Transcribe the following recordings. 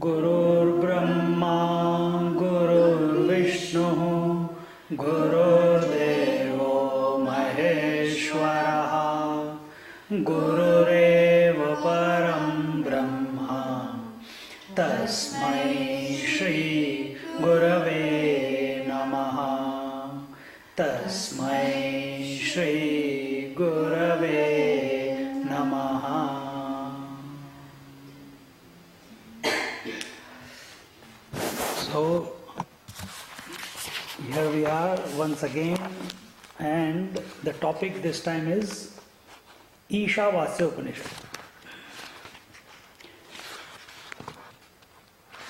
गुरुर्ब्रह्मा गुरुर्विष्णु गुरुर्देवो महेश्वरः गुरुरेव परं ब्रह्मा तस्मै श्री गुरवे नमः तस्मै श्री गुरवे नमः. So here we are once again, and the topic this time is Ishavasya Upanishad.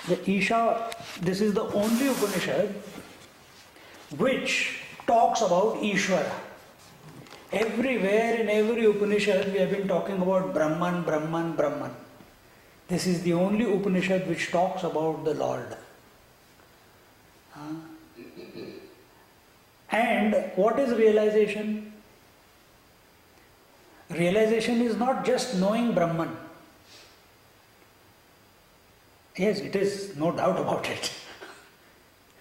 The Isha, this is the only Upanishad which talks about Ishvara. Everywhere in every Upanishad we have been talking about Brahman, Brahman, Brahman. This is the only Upanishad which talks about the Lord. And what is realization? Realization is not just knowing Brahman. Yes, it is, no doubt about it.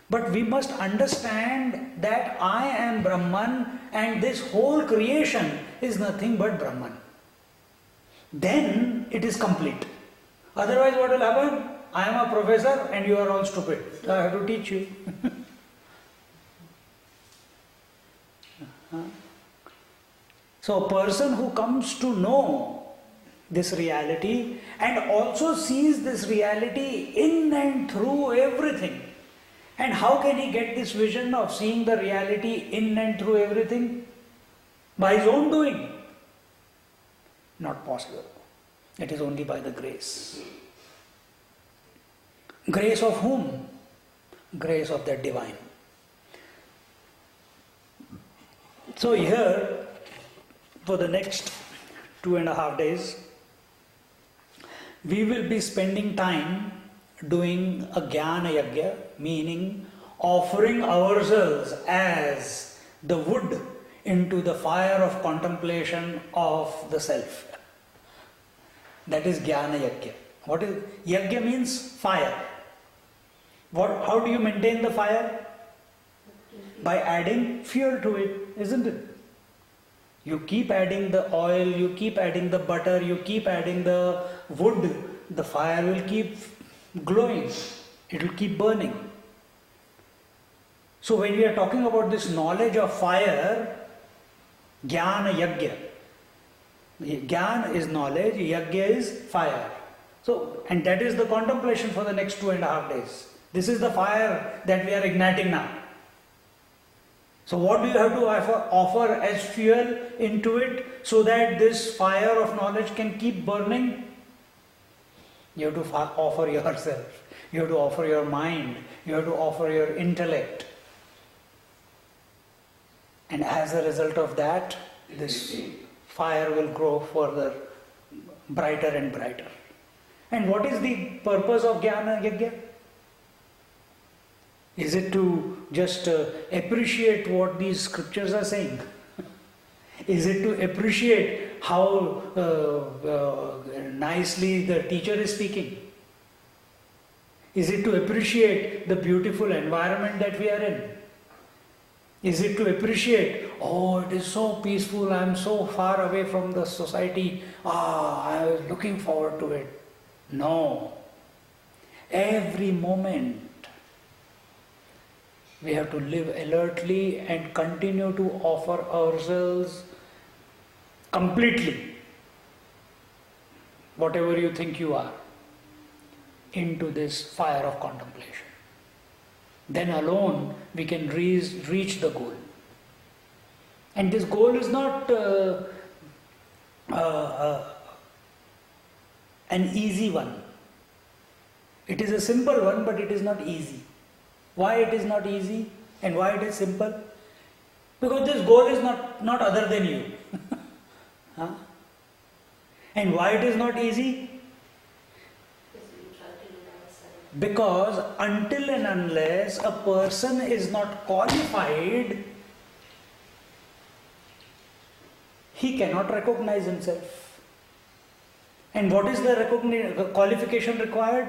But we must understand that I am Brahman and this whole creation is nothing but Brahman. Then it is complete. Otherwise, what will happen? I am a professor and you are all stupid. So I have to teach you. So a person who comes to know this reality and also sees this reality in and through everything. And how can he get this vision of seeing the reality in and through everything? By his own doing. Not possible. It is only by the grace. Grace of whom? Grace of the divine. So here, for the next 2.5 days, we will be spending time doing a Jnana Yajna, meaning offering ourselves as the wood into the fire of contemplation of the self. That is Jnana Yajna. What is Yajna? Means fire. How do you maintain the fire? By adding fuel to it, isn't it? You keep adding the oil, you keep adding the butter, you keep adding the wood, the fire will keep glowing, it will keep burning. So when we are talking about this knowledge of fire, Jnana Yajna. Jnana is knowledge, Yajna is fire. So, and that is the contemplation for the next 2.5 days. This is the fire that we are igniting now. So what do you have to offer as fuel into it so that this fire of knowledge can keep burning? You have to offer yourself, you have to offer your mind, you have to offer your intellect. And as a result of that, this fire will grow further, brighter and brighter. And what is the purpose of Jnana Yajna? Is it to just appreciate what these scriptures are saying? Is it to appreciate how nicely the teacher is speaking? Is it to appreciate the beautiful environment that we are in? Is it to appreciate, oh, it is so peaceful, I am so far away from the society, I was looking forward to it? No. Every moment we have to live alertly and continue to offer ourselves completely, whatever you think you are, into this fire of contemplation. Then alone we can reach the goal. And this goal is not an easy one. It is a simple one, but it is not easy. Why it is not easy and why it is simple? Because this goal is not other than you. Huh? And why it is not easy? Because until and unless a person is not qualified, he cannot recognize himself. And what is the qualification required?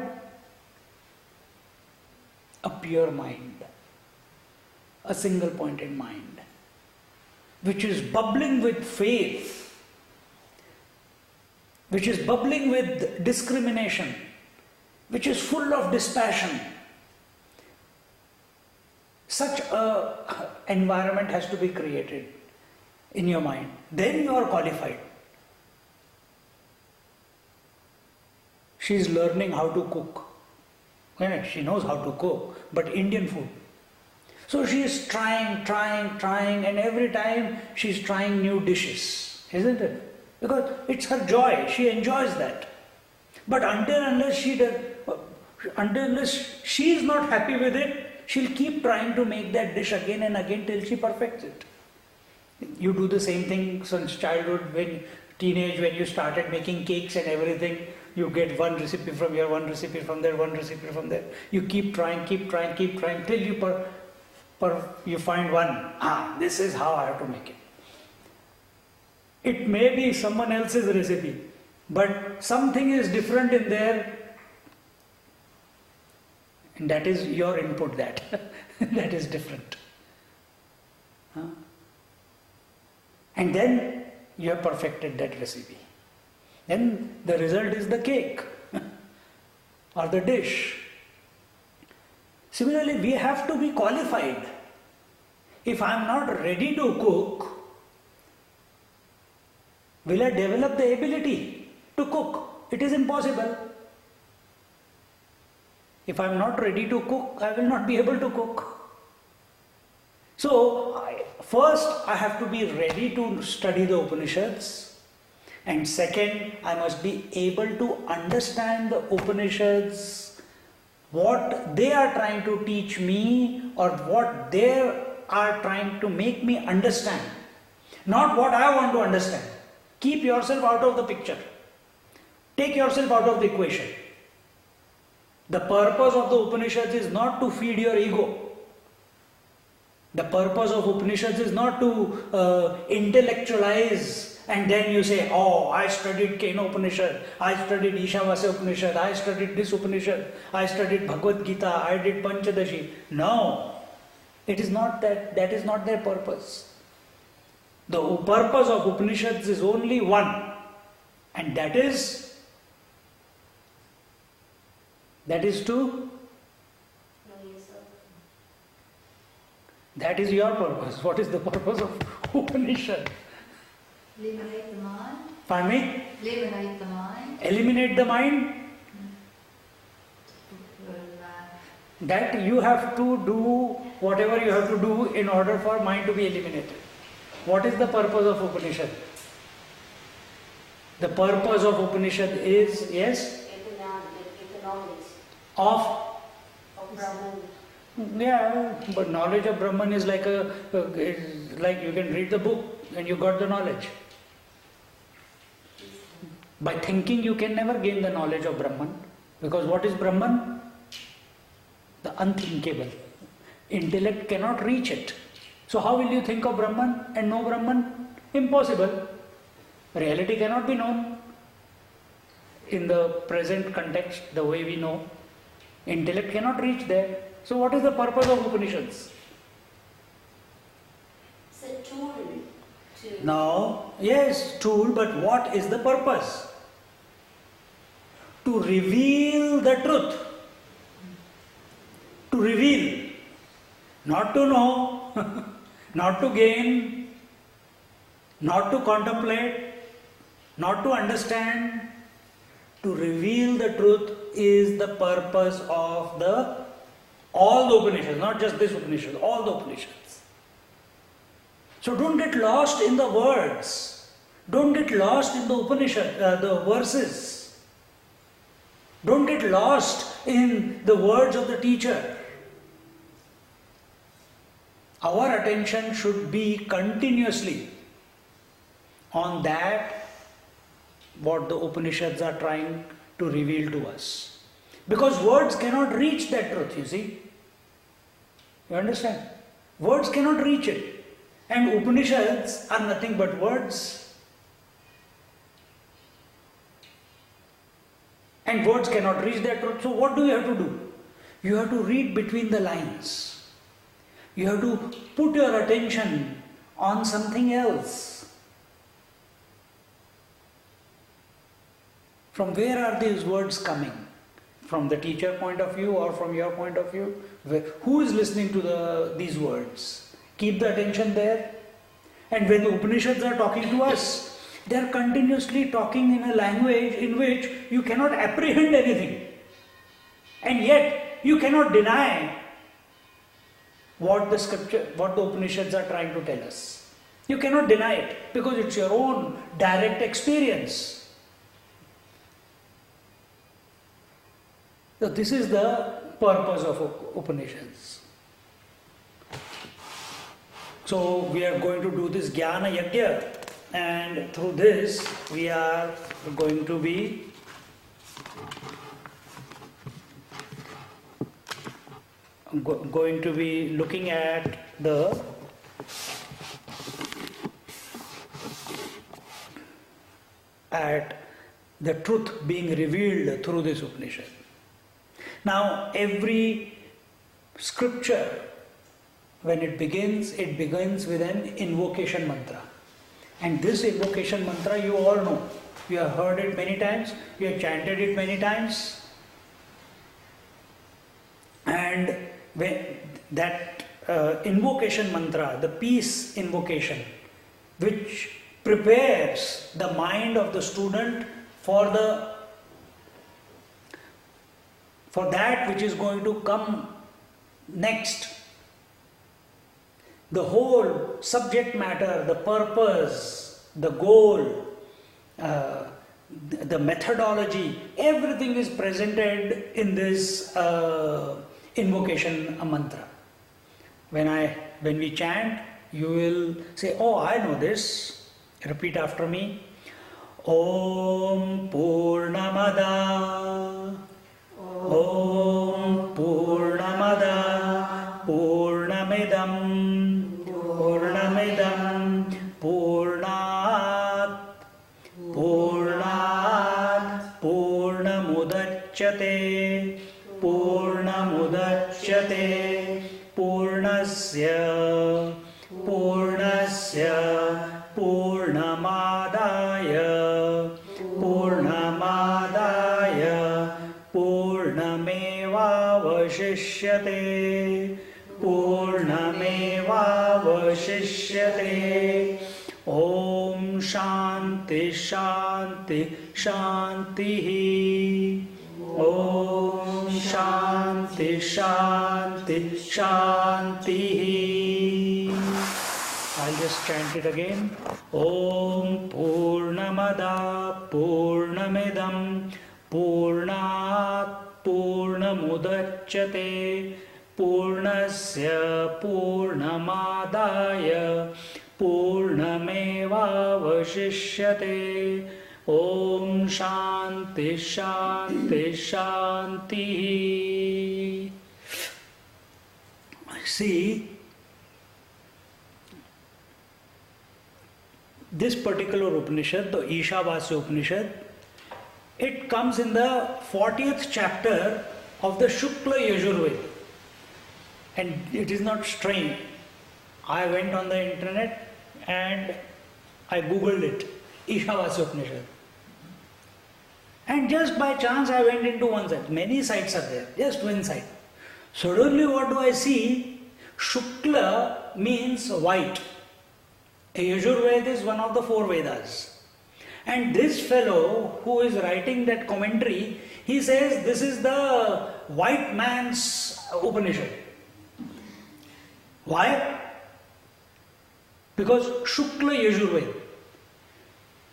A pure mind, a single pointed mind, which is bubbling with faith, which is bubbling with discrimination, which is full of dispassion. Such an environment has to be created in your mind. Then you are qualified. She is learning how to cook. Yeah, she knows how to cook, but Indian food. So she is trying, and every time she is trying new dishes, isn't it? Because it's her joy, she enjoys that. But unless she is not happy with it, she'll keep trying to make that dish again and again till she perfects it. You do the same thing since childhood, when you started making cakes and everything. You get one recipe from here, one recipe from there, one recipe from there. You keep trying till you find one. This is how I have to make it. It may be someone else's recipe, but something is different in there, and that is your input. That is different. And then you have perfected that recipe. Then the result is the cake or the dish. Similarly, we have to be qualified. If I am not ready to cook, will I develop the ability to cook? It is impossible. If I am not ready to cook, I will not be able to cook. So, first I have to be ready to study the Upanishads. And second, I must be able to understand the Upanishads, what they are trying to teach me or what they are trying to make me understand. Not what I want to understand. Keep yourself out of the picture. Take yourself out of the equation. The purpose of the Upanishads is not to feed your ego. The purpose of Upanishads is not to intellectualize. And then you say, oh, I studied Kena Upanishad, I studied Ishavasya Upanishad, I studied this Upanishad, I studied Bhagavad Gita, I did Panchadashi. No, it is not that. That is not their purpose. The purpose of Upanishads is only one, and that is to. That is your purpose. What is the purpose of Upanishad? Eliminate the mind. Pardon me? Eliminate the mind. Eliminate the mind. That you have to do whatever you have to do in order for mind to be eliminated. What is the purpose of Upanishad? The purpose of Upanishad is, yes? Economics. Of Brahman. Yeah, but knowledge of Brahman is like like you can read the book and you got the knowledge. By thinking you can never gain the knowledge of Brahman, because what is Brahman? The unthinkable. Intellect cannot reach it. So how will you think of Brahman and know Brahman? Impossible. Reality cannot be known in the present context the way we know. Intellect cannot reach there. So what is the purpose of Upanishads? It's a tool to... Now, yes, tool, but what is the purpose? To reveal the truth. To reveal. Not to know, not to gain, not to contemplate, not to understand. To reveal the truth is the purpose of all the Upanishads, not just this Upanishad, all the Upanishads. So don't get lost in the words. Don't get lost in the Upanishad, the verses. Don't get lost in the words of the teacher. Our attention should be continuously on that what the Upanishads are trying to reveal to us. Because words cannot reach that truth, you see. You understand? Words cannot reach it. And Upanishads are nothing but words. And words cannot reach that truth. So what do you have to do? You have to read between the lines. You have to put your attention on something else. From where are these words coming? From the teacher point of view or from your point of view? Who is listening to these words? Keep the attention there. And when the Upanishads are talking to us, they are continuously talking in a language in which you cannot apprehend anything. And yet you cannot deny what the scripture, what the Upanishads are trying to tell us. You cannot deny it because it's your own direct experience. So this is the purpose of Upanishads. So we are going to do this Jnana Yajna, and through this we are going to be looking at the truth being revealed through this Upanishad. Now every scripture, when it begins with an invocation mantra. And this invocation mantra you all know. You have heard it many times, you have chanted it many times. And when that invocation mantra, the peace invocation, which prepares the mind of the student for that which is going to come next. The whole subject matter, the purpose, the goal, the methodology, everything is presented in this invocation mantra. When we chant, you will say, "Oh, I know this." Repeat after me. Om Purnamada. Om Purnamada. Purnamidam. Purnamidam. Purnat. Purnat. Purnamudachyate. Purnamudachyate. Purnasya. Purnasya. Purnamadaya. Purnamadaya. Purnamevavashishyate. Purnamevavashishyate. Om Shanti Shanti Shanti. Om Shanti Shanti Shanti. I'll just chant it again. Om Purnamada Purnamidam Purnat Purnamudachyate Purnasya Purnamadaya Purnamevavashishyate. Om Shanti Shanti Shanti. See, this particular Upanishad, the Ishavasya Upanishad, it comes in the 40th chapter of the Shukla Yajurveda. And it is not strange. I went on the internet and I googled it, Ishavasya Upanishad. And just by chance I went into one site. Many sites are there, just one site. Suddenly what do I see? Shukla means white. Yajurveda is one of the 4 Vedas. And this fellow who is writing that commentary, he says this is the white man's Upanishad. Why? Because Shukla Yajurveda.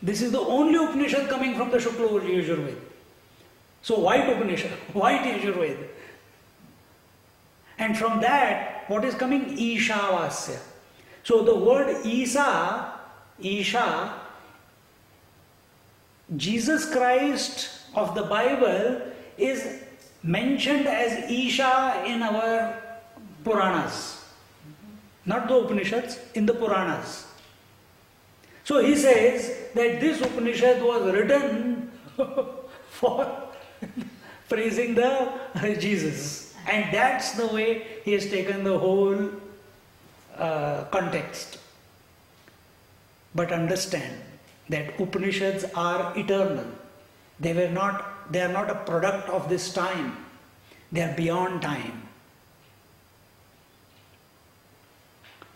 This is the only Upanishad coming from the Shukla Yajurveda. So white Upanishad, white Yajurveda. And from that, what is coming? Ishavasya. So the word Isha, Jesus Christ of the Bible is mentioned as Isha in our Puranas. Not the Upanishads, in the Puranas. So he says that this Upanishad was written for praising the Jesus. And that's the way he has taken the whole context. But understand that Upanishads are eternal. They are not a product of this time. They are beyond time.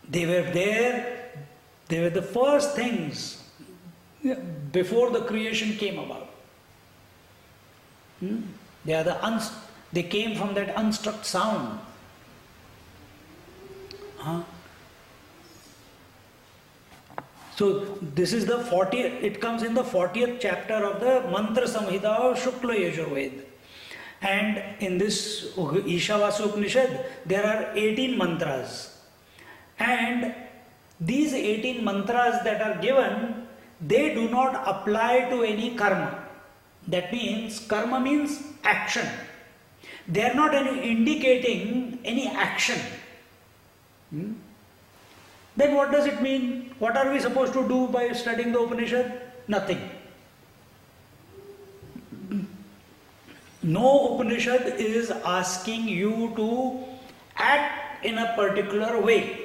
They were there, they were the first things before the creation came about. They came from that unstruck sound. So this is the 40th, it comes in the 40th chapter of the Mantra Samhita of Shukla Yajurveda. And in this Ishavasya Upanishad, there are 18 mantras. And these 18 mantras that are given, they do not apply to any karma. That means, karma means action. They are not indicating any action. Then what does it mean? What are we supposed to do by studying the Upanishad? Nothing. No Upanishad is asking you to act in a particular way.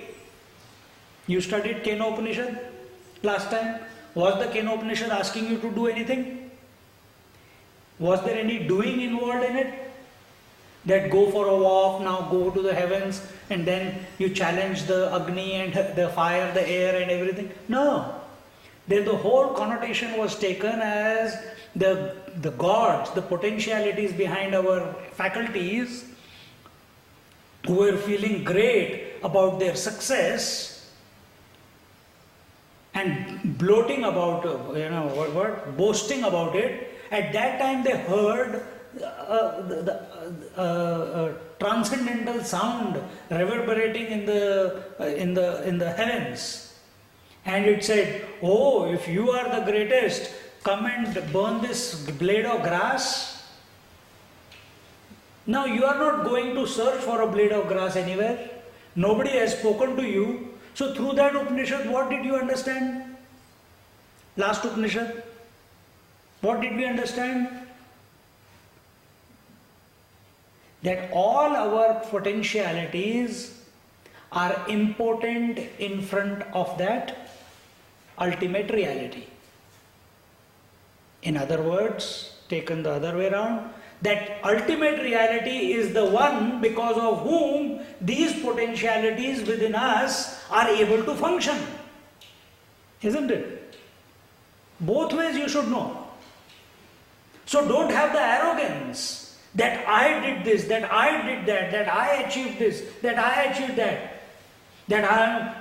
You studied Kena Upanishad last time. Was the Kena Upanishad asking you to do anything? Was there any doing involved in it? That go for a walk, now go to the heavens, and then you challenge the Agni and the fire, the air and everything. No. Then the whole connotation was taken as the gods, the potentialities behind our faculties, who were feeling great about their success and gloating about, boasting about it. At that time they heard transcendental sound reverberating in the heavens, and it said, "Oh, if you are the greatest, come and burn this blade of grass." Now you are not going to search for a blade of grass anywhere. Nobody has spoken to you. So through that Upanishad, what did you understand? Last Upanishad, what did we understand? That all our potentialities are impotent in front of that ultimate reality. In other words, taken the other way around, that ultimate reality is the one because of whom these potentialities within us are able to function. Isn't it? Both ways you should know. So don't have the arrogance that I did this, that I did that, that I achieved this, that I achieved that, that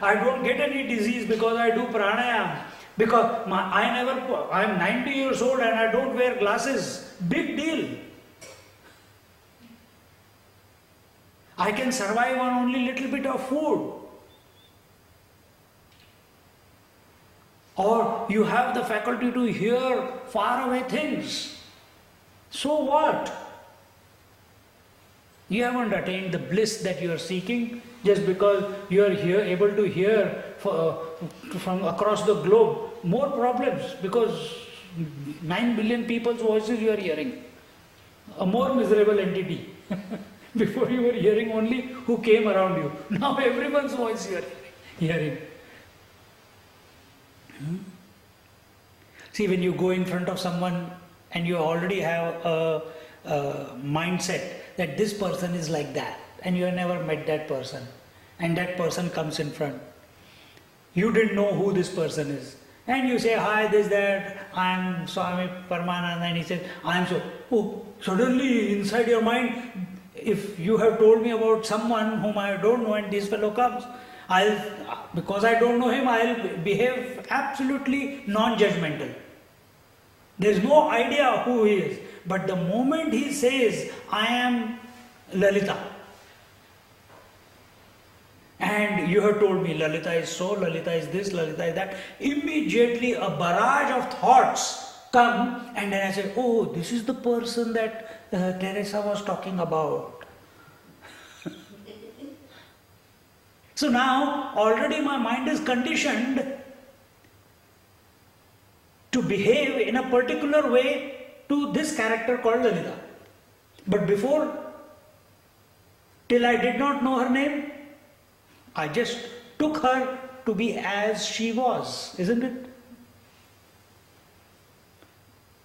I don't get any disease because I do pranayama, because I'm 90 years old and I don't wear glasses. Big deal. I can survive on only little bit of food. Or you have the faculty to hear far away things. So what? You haven't attained the bliss that you are seeking just because you are able to hear from across the globe. More problems because 9 billion people's voices you are hearing. A more miserable entity. Before you were hearing only who came around you. Now everyone's voice you are hearing. See, when you go in front of someone and you already have a mindset that this person is like that, and you have never met that person, and that person comes in front. You didn't know who this person is. And you say, "Hi, this, that, I am Swami Paramananda," and he says, "I am so." Oh, suddenly inside your mind, if you have told me about someone whom I don't know and this fellow comes, because I don't know him, I'll behave absolutely non-judgmental. There's no idea who he is. But the moment he says, I am Lalita, and you have told me Lalita is so, Lalita is this, Lalita is that, immediately a barrage of thoughts come, and then I say, oh, this is the person that Teresa was talking about. So now already my mind is conditioned to behave in a particular way to this character called Lalita. But before, till I did not know her name, I just took her to be as she was, isn't it?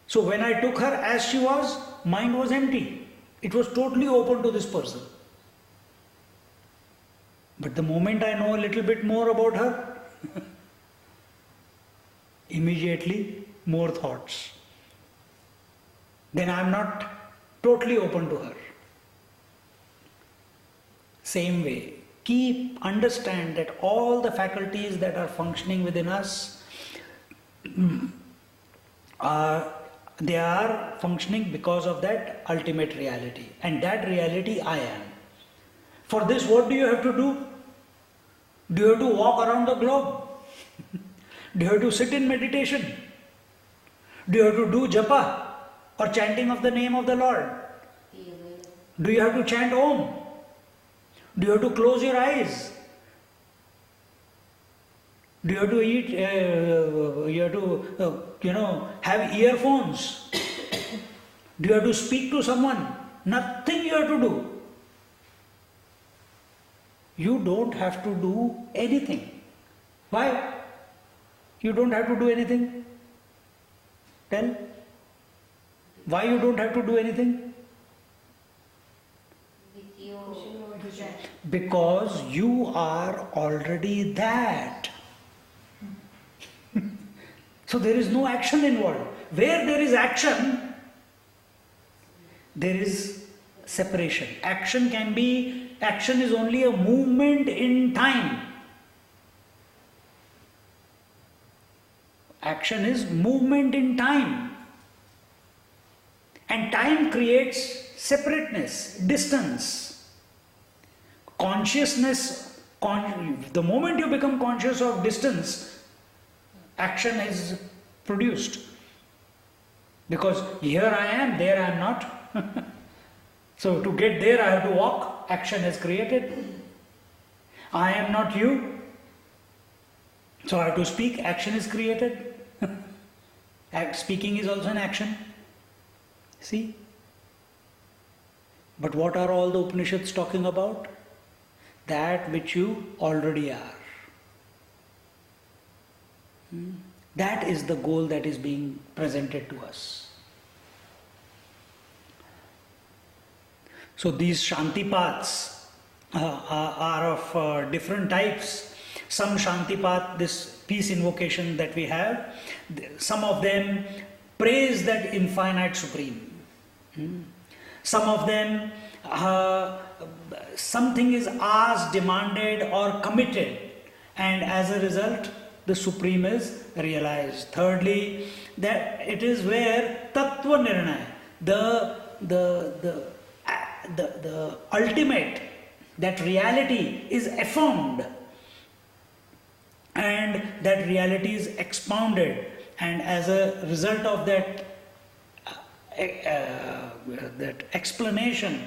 So when I took her as she was, mind was empty. It was totally open to this person. But the moment I know a little bit more about her, immediately more thoughts. Then I am not totally open to her. Same way, understand that all the faculties that are functioning within us, they are functioning because of that ultimate reality. And that reality I am. For this, what do you have to do? Do you have to walk around the globe? Do you have to sit in meditation? Do you have to do japa or chanting of the name of the Lord? Do you have to chant Om? Do you have to close your eyes? Do you have to eat, you have to, have earphones? Do you have to speak to someone? Nothing you have to do. You don't have to do anything. Why? You don't have to do anything? Tell. Why you don't have to do anything? Because you are already that. So there is no action involved. Where there is action, there is separation. Action is only a movement in time. Action is movement in time. And time creates separateness, distance. Consciousness, the moment you become conscious of distance, action is produced. Because here I am, there I am not. So to get there I have to walk, action is created. I am not you, so I have to speak, action is created. Speaking is also an action. See? But what are all the Upanishads talking about? That which you already are. That is the goal that is being presented to us. So these Shanti paths are of different types. Some Shanti path, this peace invocation that we have, some of them praise that infinite supreme. Some of them, something is asked, demanded or committed, and as a result the supreme is realized. Thirdly, that it is where Tattva Nirnaya, the ultimate, that reality is affirmed and that reality is expounded, and as a result of that explanation,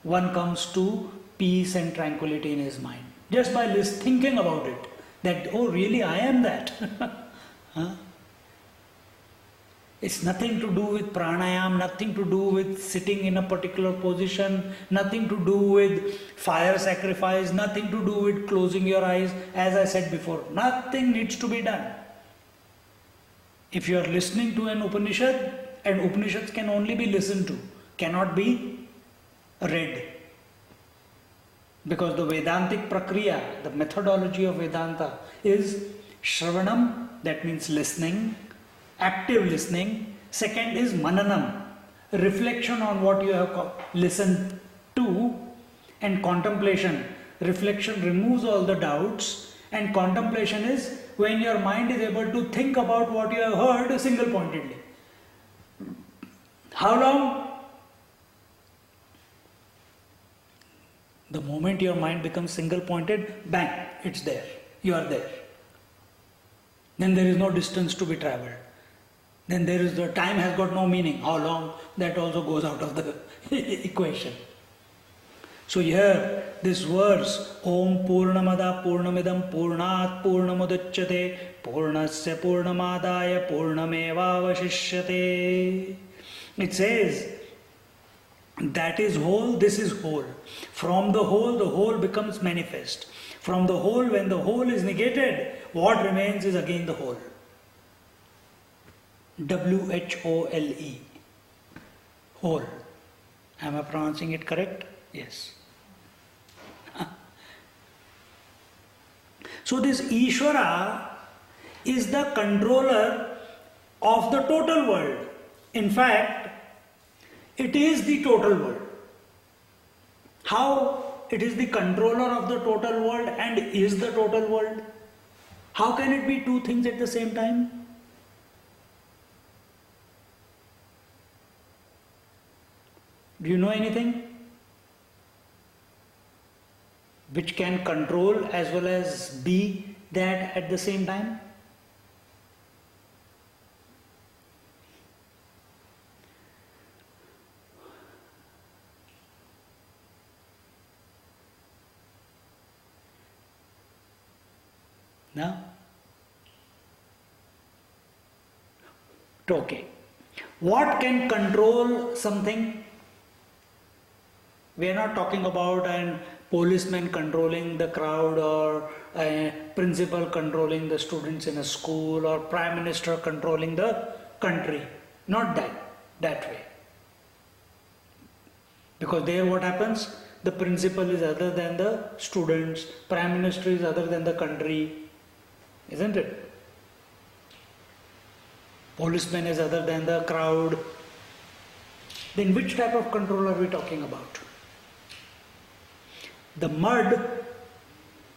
one comes to peace and tranquility in his mind. Just by thinking about it, that, oh really I am that. Huh? It's nothing to do with pranayam, nothing to do with sitting in a particular position, nothing to do with fire sacrifice, nothing to do with closing your eyes. As I said before, nothing needs to be done. If you are listening to an Upanishad, and Upanishads can only be listened to, cannot be read. Because the Vedantic Prakriya, the methodology of Vedanta is Shravanam, that means listening, active listening. Second is Mananam, reflection on what you have listened to, and contemplation. Reflection removes all the doubts, and contemplation is when your mind is able to think about what you have heard single pointedly. How long? The moment your mind becomes single pointed, bang, it's there. You are there. Then there is no distance to be traveled. Then there is the time has got no meaning. How long? That also goes out of the equation. So here, this verse, Om Purnamada Purnamidam Purnat Purnamudachyate Purnasya Purnamadaya Purnamevavashishyate. It says, that is whole, this is whole. From the whole becomes manifest. From the whole, when the whole is negated, what remains is again the whole. W-H-O-L-E. Whole. Am I pronouncing it correct? Yes. So this Ishvara is the controller of the total world. In fact, it is the total world. How it is the controller of the total world and is the total world? How can it be two things at the same time? Do you know anything which can control as well as be that at the same time? No? Okay. What can control something? We are not talking about a policeman controlling the crowd or a principal controlling the students in a school or prime minister controlling the country. Not that way. Because there what happens? The principal is other than the students, prime minister is other than the country, isn't it? Policeman is other than the crowd. Then which type of control are we talking about? The mud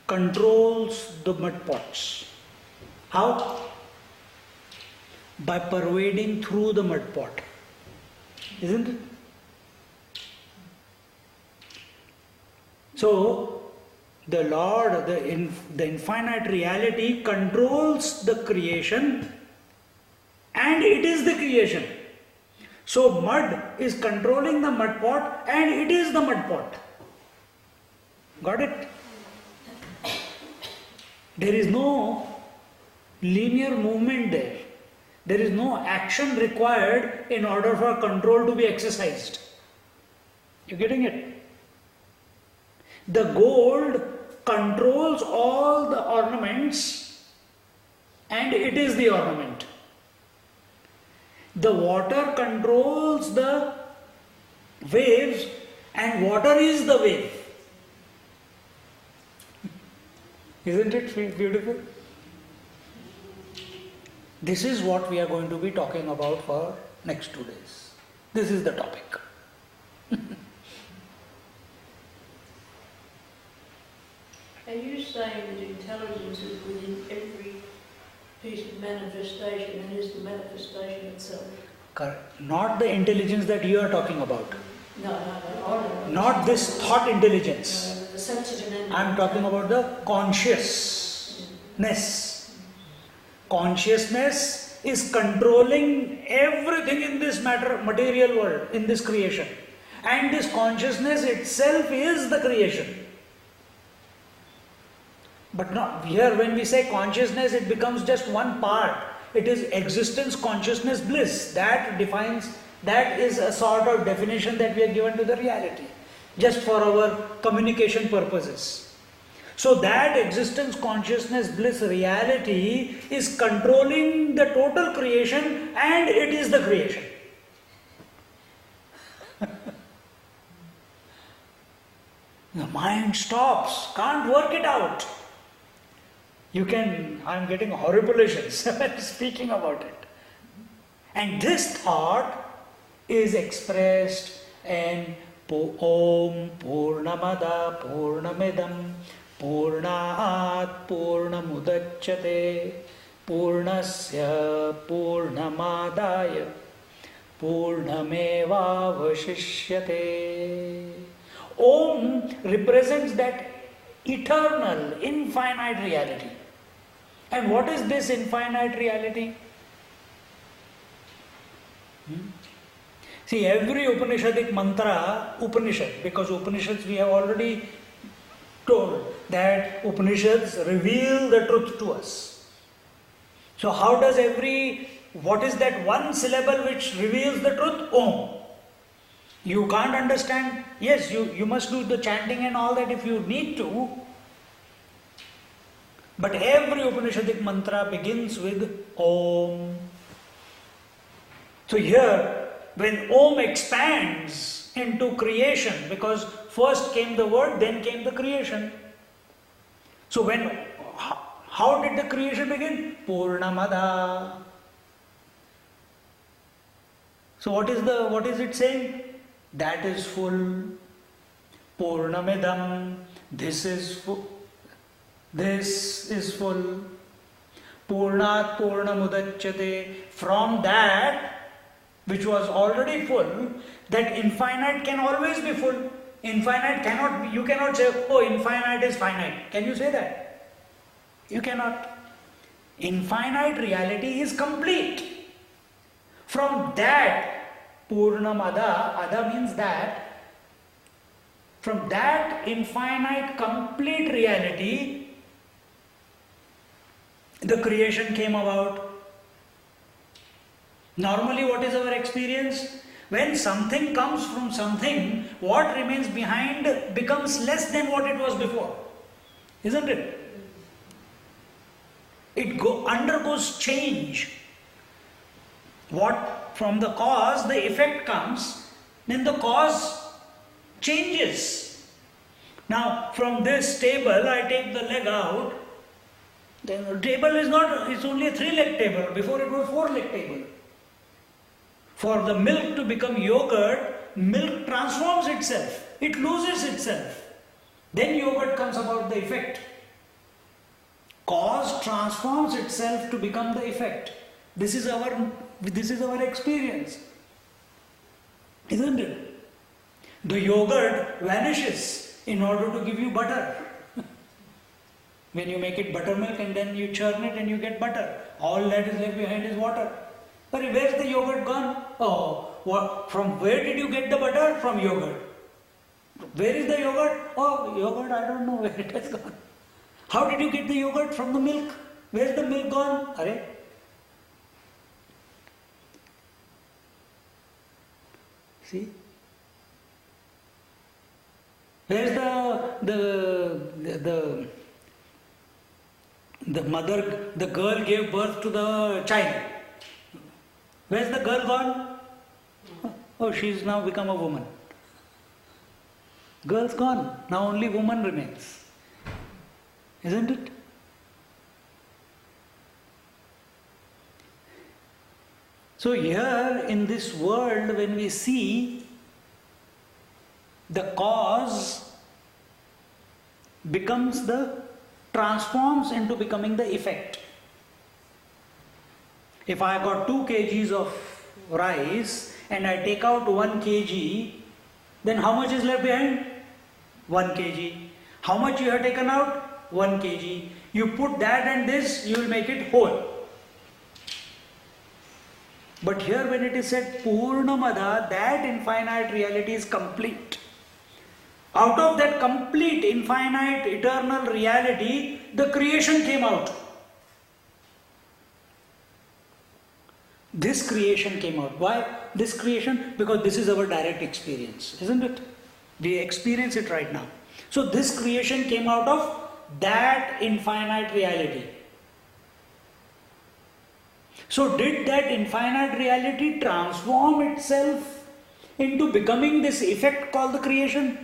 controls the mud pots. How? By pervading through the mud pot. Isn't it? So, the Lord, the infinite reality controls the creation and it is the creation. So, mud is controlling the mud pot and it is the mud pot. Got it? There is no linear movement there. There is no action required in order for control to be exercised. You getting it? The gold controls all the ornaments and it is the ornament. The water controls the waves and water is the wave. Isn't it beautiful? This is what we are going to be talking about for next 2 days. This is the topic. Are you saying that intelligence is within every piece of manifestation and is the manifestation itself? Correct. Not the intelligence that you are talking about. No. Not this thought intelligence. The sensitive. I am talking about the consciousness. Consciousness is controlling everything in this material world, in this creation. And this consciousness itself is the creation. But not here, when we say consciousness, it becomes just one part. It is existence, consciousness, bliss. That defines, that is a sort of definition that we are given to the reality, just for our communication purposes. So that existence, consciousness, bliss reality is controlling the total creation and it is the creation. The mind stops, can't work it out. You can, I'm getting horripilations speaking about it. And this thought is expressed in Om Purnamada Purnamidam Purnat Purnamudachyate Purnasya Purnamadaya Purnamevavashishyate. Om represents that eternal, infinite reality. And what is this infinite reality? See, every Upanishadic mantra, Upanishad, because Upanishads we have already told that Upanishads reveal the truth to us. So how does what is that one syllable which reveals the truth? Om. You can't understand, yes, you must do the chanting and all that if you need to. But every Upanishadic mantra begins with Om. So here, when Om expands into creation, because first came the word, then came the creation. So how did the creation begin? Purnamada. So what is it saying? That is full. Purnamidam. This is full. This is full. Purnat Purnamudachyate. From that which was already full, that infinite can always be full. Infinite you cannot say, oh, infinite is finite. Can you say that? You cannot. Infinite reality is complete. From that, Purnamada, Ada means that, from that infinite complete reality, the creation came about. Normally, what is our experience? When something comes from something, what remains behind becomes less than what it was before. Isn't it? It undergoes change. What from the cause, the effect comes, then the cause changes. Now, from this table, I take the leg out. Then the table is not, it's only a 3-leg table. Before it was 4-leg table. For the milk to become yogurt, milk transforms itself. It loses itself. Then yogurt comes about the effect. Cause transforms itself to become the effect. This is our experience. Isn't it? The yogurt vanishes in order to give you butter. When you make it buttermilk and then you churn it and you get butter. All that is left behind is water. But where's the yogurt gone? Oh, from where did you get the butter? From yogurt. Where is the yogurt? Oh, yogurt, I don't know where it has gone. How did you get the yogurt? From the milk. Where's the milk gone? Arey? See? Where's the mother, the girl gave birth to the child. Where's the girl gone? Oh, she's now become a woman. Girl's gone. Now only woman remains. Isn't it? So here in this world, when we see the cause transforms into becoming the effect. If I got 2 kgs of rice and I take out 1 kg, then how much is left behind? 1 kg. How much you have taken out? 1 kg. You put that and this, you will make it whole. But here when it is said Purnamada, that infinite reality is complete. Out of that complete, infinite, eternal reality, the creation came out. This creation came out. Why this creation? Because this is our direct experience, isn't it? We experience it right now. So this creation came out of that infinite reality. So did that infinite reality transform itself into becoming this effect called the creation?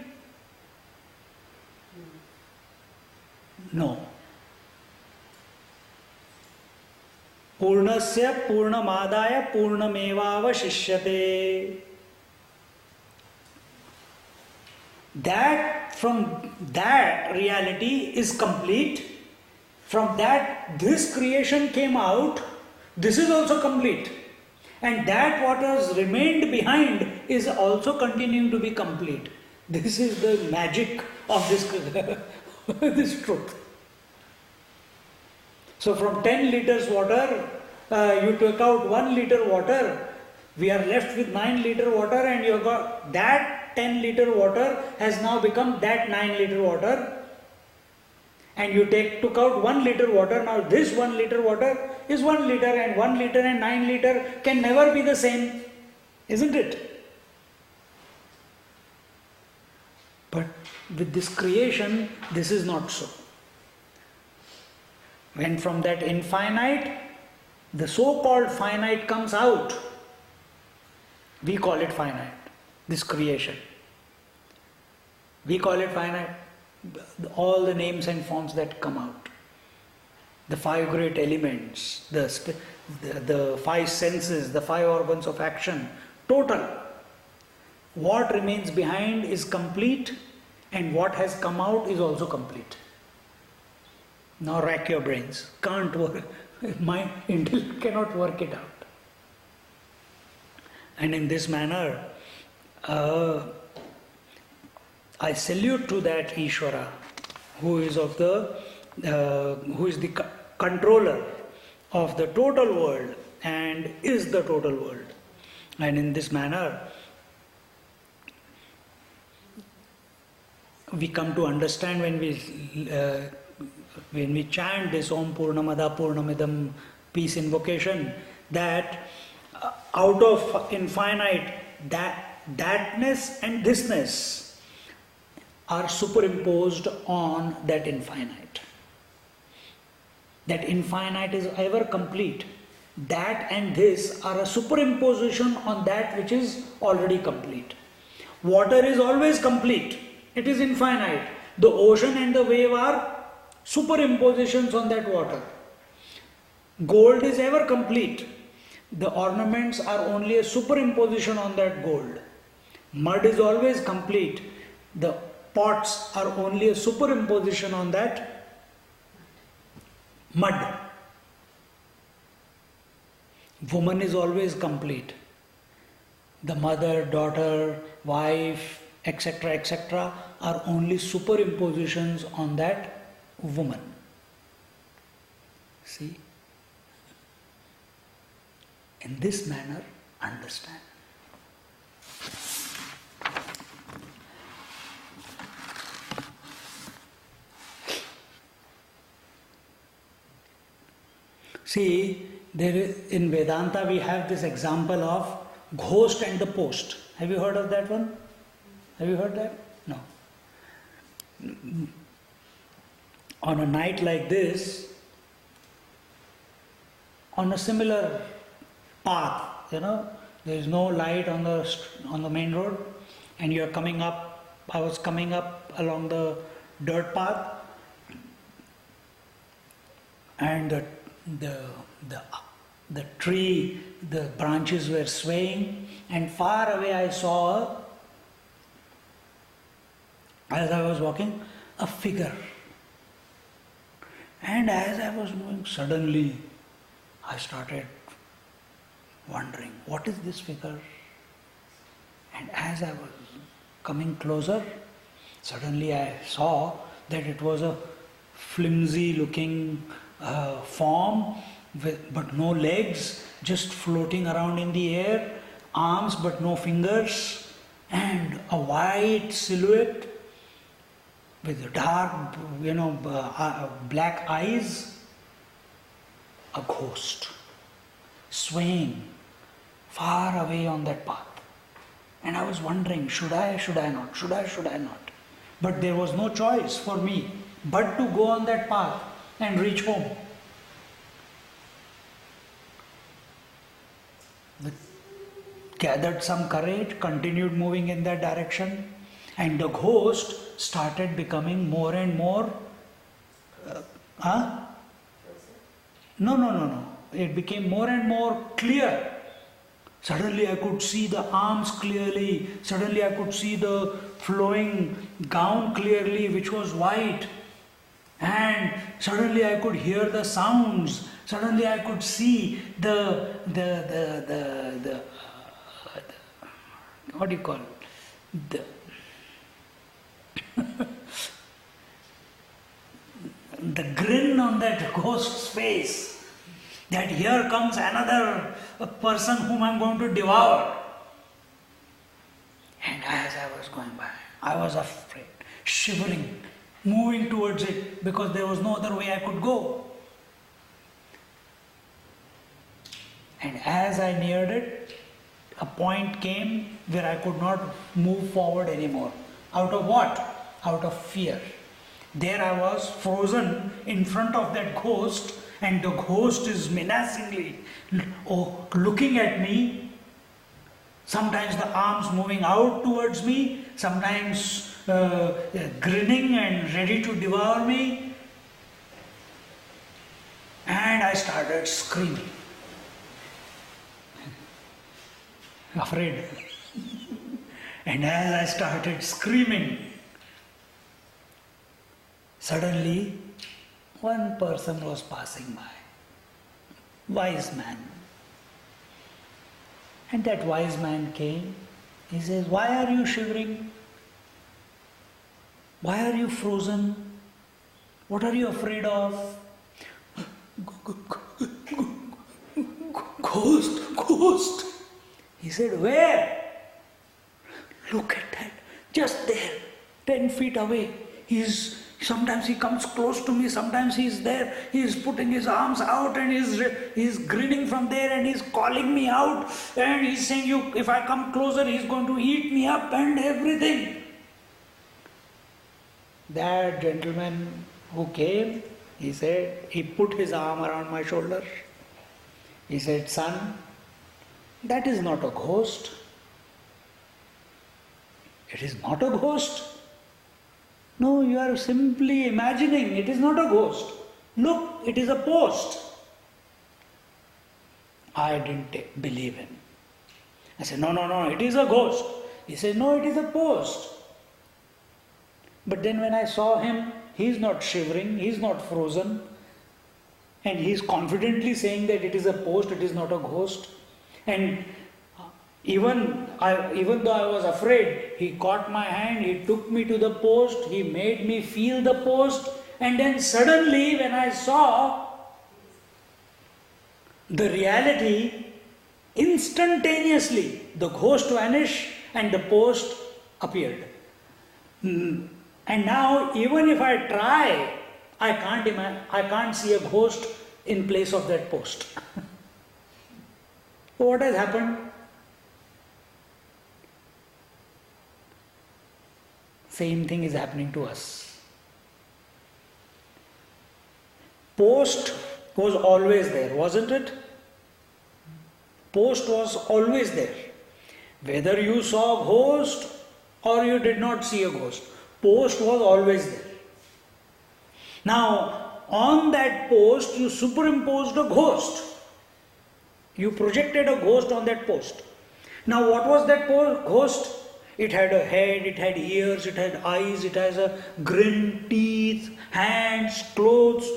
No. Purnasya Purnamadaya Purnamevavashishyate. That from that reality is complete. From that this creation came out. This is also complete. And that what has remained behind is also continuing to be complete. This is the magic of this, this truth. So from 10 liters water, you took out 1 liter water, we are left with 9 liter water, and you have got that 10 liter water has now become that 9 liter water. And you took out 1 liter water, now this 1 liter water is 1 liter, and 1 liter and 9 liter can never be the same, isn't it? But with this creation, this is not so. When from that infinite, the so-called finite comes out, we call it finite, this creation. We call it finite, all the names and forms that come out. The 5 great elements, the 5 senses, the 5 organs of action, total. What remains behind is complete, and what has come out is also complete. Now rack your brains. Can't work. My intellect cannot work it out. And in this manner, I salute to that Ishvara, who is the controller of the total world and is the total world. And in this manner, we come to understand when we chant this Om Purnamada Purnamidam peace invocation, that out of infinite, thatness and thisness are superimposed on that infinite. That infinite is ever complete. That and this are a superimposition on that which is already complete. Water is always complete. It is infinite. The ocean and the wave are superimpositions on that water. Gold is ever complete. The ornaments are only a superimposition on that gold. Mud is always complete. The pots are only a superimposition on that mud. Woman is always complete. The mother, daughter, wife, etc., are only superimpositions on that woman. See? In this manner, understand. See, in Vedanta we have this example of ghost and the post. Have you heard of that one? Have you heard that? No. On a night like this, on a similar path, there is no light on the main road, and you are coming up. I was coming up along the dirt path, and the tree, the branches were swaying, and far away I saw, as I was walking, a figure. And as I was moving, suddenly I started wondering, what is this figure? And as I was coming closer, suddenly I saw that it was a flimsy looking form, but no legs, just floating around in the air, arms but no fingers, and a white silhouette with dark, black eyes, a ghost, swaying far away on that path. And I was wondering, should I not? Should I not? But there was no choice for me but to go on that path and reach home. Gathered some courage, continued moving in that direction, and the ghost started becoming more and more. No. It became more and more clear. Suddenly I could see the arms clearly. Suddenly I could see the flowing gown clearly, which was white. And suddenly I could hear the sounds. Suddenly I could see the what do you call it? The grin on that ghost's face, that here comes another person whom I'm going to devour. And as I was going by, I was afraid, shivering, moving towards it because there was no other way I could go. And as I neared it, a point came where I could not move forward anymore. Out of what? Out of fear. There I was, frozen in front of that ghost, and the ghost is menacingly looking at me. Sometimes the arms moving out towards me, sometimes grinning and ready to devour me. And I started screaming. Afraid. And as I started screaming, suddenly one person was passing by. Wise man. And that wise man came. He says, "Why are you shivering? Why are you frozen? What are you afraid of?" Ghost, ghost. He said, "Where?" "Look at that, just there, 10 feet away. Sometimes he comes close to me, sometimes he's there, he's putting his arms out and he's grinning from there and he's calling me out and he's saying, if I come closer, he's going to eat me up and everything." That gentleman who came, he put his arm around my shoulder. He said, "Son, that is not a ghost. It is not a ghost. No, you are simply imagining. It is not a ghost. Look, it is a post." I didn't believe him. I said, no, it is a ghost." He said, "No, it is a post." But then when I saw him, he is not shivering, he is not frozen, and he is confidently saying that it is a post, it is not a ghost. And even though I was afraid, he caught my hand, he took me to the post, he made me feel the post, and then suddenly when I saw the reality, instantaneously the ghost vanished and the post appeared. And now even if I try, I can't see a ghost in place of that post. What has happened? Same thing is happening to us. Post was always there, wasn't it? Post was always there. Whether you saw a ghost or you did not see a ghost, post was always there. Now, on that post, you superimposed a ghost. You projected a ghost on that post. Now, what was that ghost? It had a head, it had ears, it had eyes, it has a grin, teeth, hands, clothes.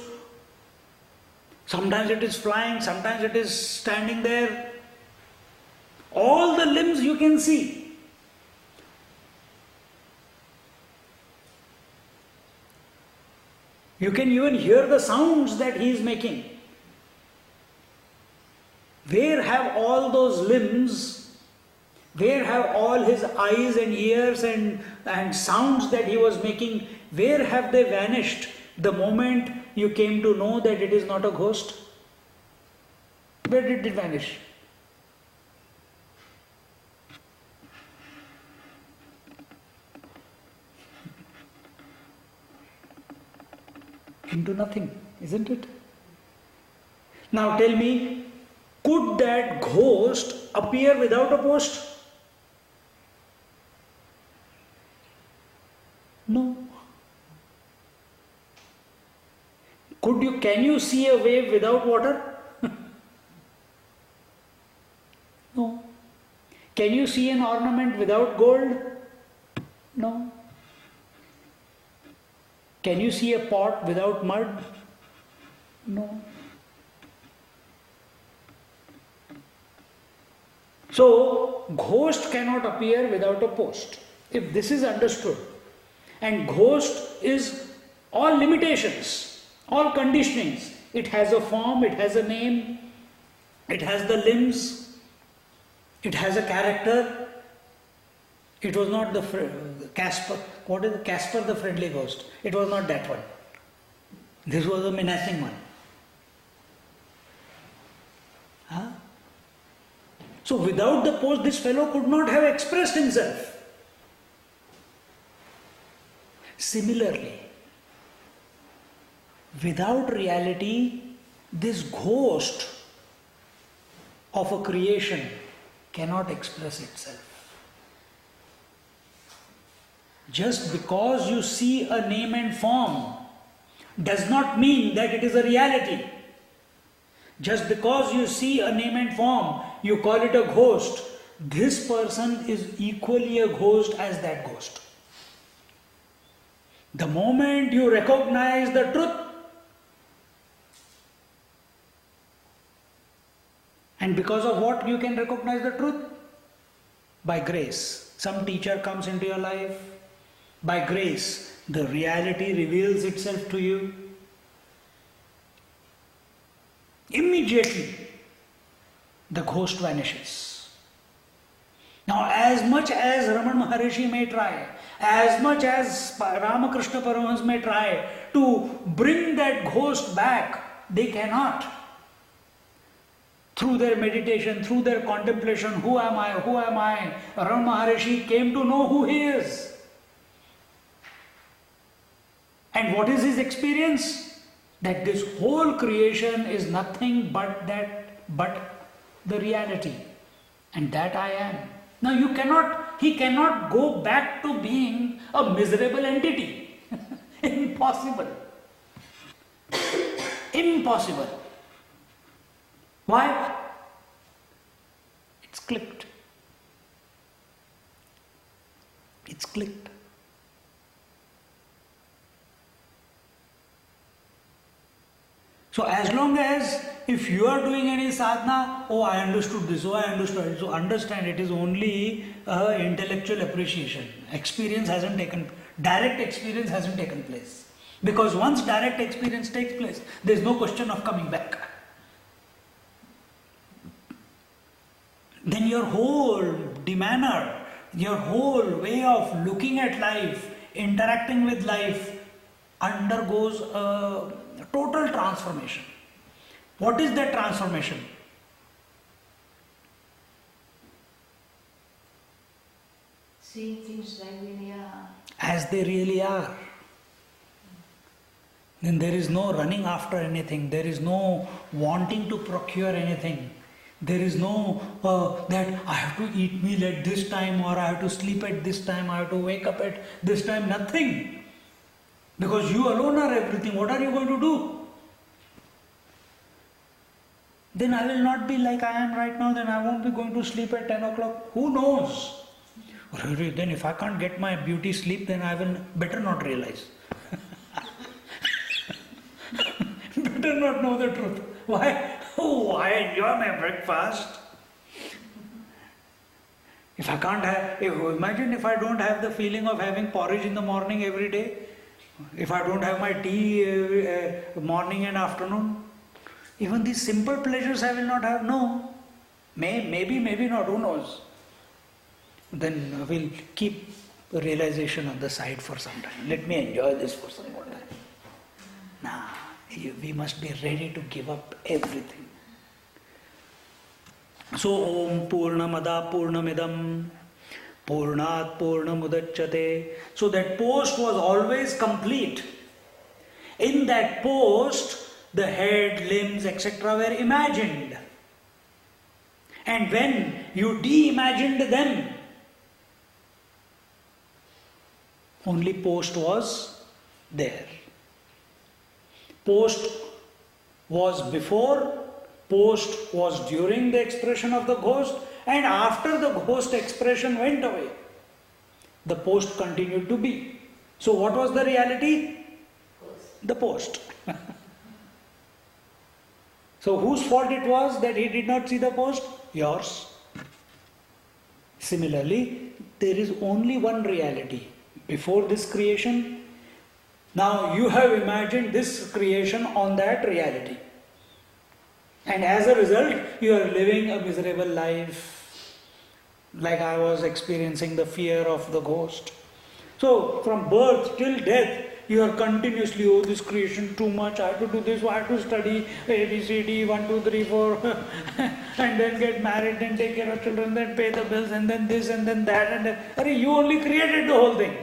Sometimes it is flying, sometimes it is standing there. All the limbs you can see. You can even hear the sounds that he is making. Where have all those limbs, where have all his eyes and ears and sounds that he was making, where have they vanished the moment you came to know that it is not a ghost? Where did it vanish? Into nothing, isn't it? Now tell me, could that ghost appear without a post? No. Can you see a wave without water? No. Can you see an ornament without gold? No. Can you see a pot without mud? No. So, ghost cannot appear without a post. If this is understood, and ghost is all limitations, all conditionings. It has a form, it has a name, it has the limbs, it has a character. It was not the Casper. What is Casper the Friendly Ghost? It was not that one. This was a menacing one. Huh? So without the post, this fellow could not have expressed himself. Similarly, without reality, this ghost of a creation cannot express itself. Just because you see a name and form does not mean that it is a reality. Just because you see a name and form, you call it a ghost. This person is equally a ghost as that ghost. The moment you recognize the truth, and because of what you can recognize the truth? By grace. Some teacher comes into your life. By grace, the reality reveals itself to you. Immediately, the ghost vanishes. Now, as much as Ramana Maharishi may try, as much as Ramakrishna Paramahansa may try to bring that ghost back, they cannot. Through their meditation, through their contemplation, who am I, who am I? Ramana Maharishi came to know who he is. And what is his experience? That this whole creation is nothing but the reality. And that I am. Now he cannot go back to being a miserable entity. Impossible. Impossible. Why? It's clicked. It's clicked. So as long as if you are doing any sadhana, oh I understood this, oh I understood it. So understand it is only intellectual appreciation. Direct experience hasn't taken place. Because once direct experience takes place, there is no question of coming back. Then your whole demeanor, your whole way of looking at life, interacting with life undergoes a total transformation. What is that transformation? Seeing things they really are. As they really are. Then there is no running after anything. There is no wanting to procure anything. There is no that I have to eat meal at this time, or I have to sleep at this time, I have to wake up at this time. Nothing. Because you alone are everything. What are you going to do? Then I will not be like I am right now. Then I won't be going to sleep at 10 o'clock. Who knows? Then if I can't get my beauty sleep, then I will better not realize. Better not know the truth. Why? Oh, I enjoy my breakfast. If I can't have, imagine if I don't have the feeling of having porridge in the morning every day. If I don't have my tea morning and afternoon. Even these simple pleasures I will not have. No. Maybe not. Who knows? Then we'll keep realization on the side for some time. Let me enjoy this for some more time. Nah, we must be ready to give up everything. So, Om Purnamada Purnamidam Purnat Purnamudachyate. So that post was always complete. In that post, the head, limbs, etc. were imagined. And when you de-imagined them, only post was there. Post was before, post was during the expression of the ghost, and after the ghost expression went away, the post continued to be. So what was the reality? The post. So whose fault it was that he did not see the post? Yours. Similarly, there is only one reality. Before this creation, now you have imagined this creation on that reality. And as a result, you are living a miserable life, like I was experiencing the fear of the ghost. So, from birth till death, you are continuously, oh, this creation too much, I have to do this, I have to study A, B, C, D, 1, 2, 3, 4, and then get married, then take care of children, then pay the bills, and then this, and then that, and then, Arey, you only created the whole thing.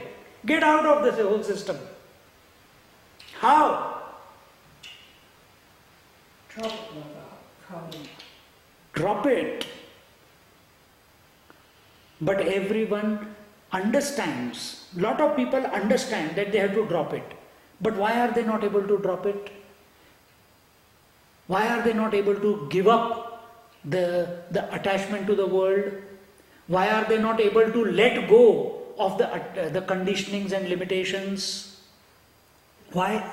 Get out of this whole system. How? Drop it. But everyone understands. Lot of people understand that they have to drop it. But why are they not able to drop it? Why are they not able to give up the attachment to the world? Why are they not able to let go of the conditionings and limitations? Why?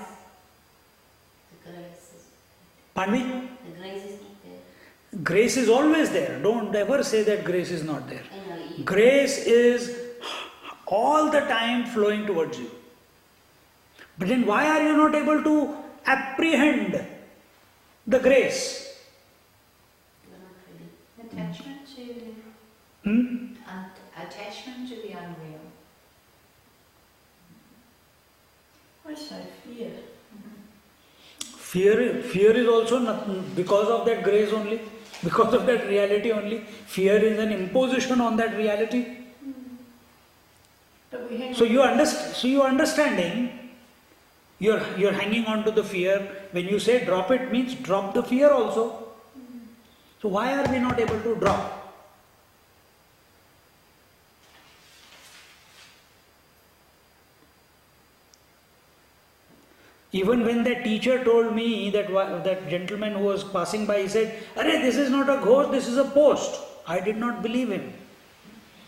The grace is, Pardon me? the grace is not there. Grace is always there. Don't ever say that grace is not there. I know. Grace is all the time flowing towards you. But then why are you not able to apprehend the grace? You are not ready. Attachment to the Hmm? attachment to the unreal. I say fear. Fear is also nothing because of that grace only, because of that reality only. Fear is an imposition on that reality. But we hang So you understanding, you're hanging on to the fear. When you say drop it, means drop the fear also. So why are we not able to drop? Even when that teacher told me, that gentleman who was passing by, he said, "Arey, this is not a ghost, this is a post." I did not believe him.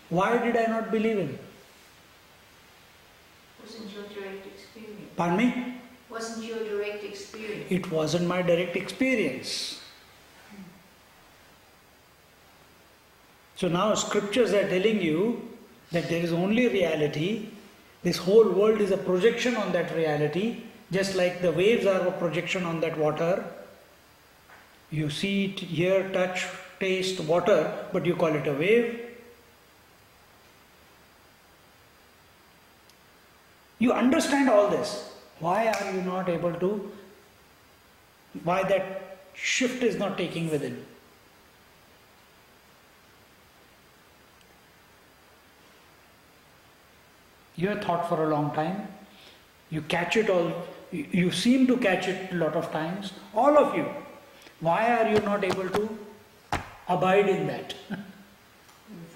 Why did I not believe him? Wasn't your direct experience? Pardon me? Wasn't your direct experience? It wasn't my direct experience. So now scriptures are telling you that there is only reality. This whole world is a projection on that reality. Just like the waves are a projection on that water. You see it, hear, touch, taste water, but you call it a wave. You understand all this. Why are you not able to? Why that shift is not taking within? You have thought for a long time. You catch it all. You seem to catch it a lot of times. All of you. Why are you not able to abide in that?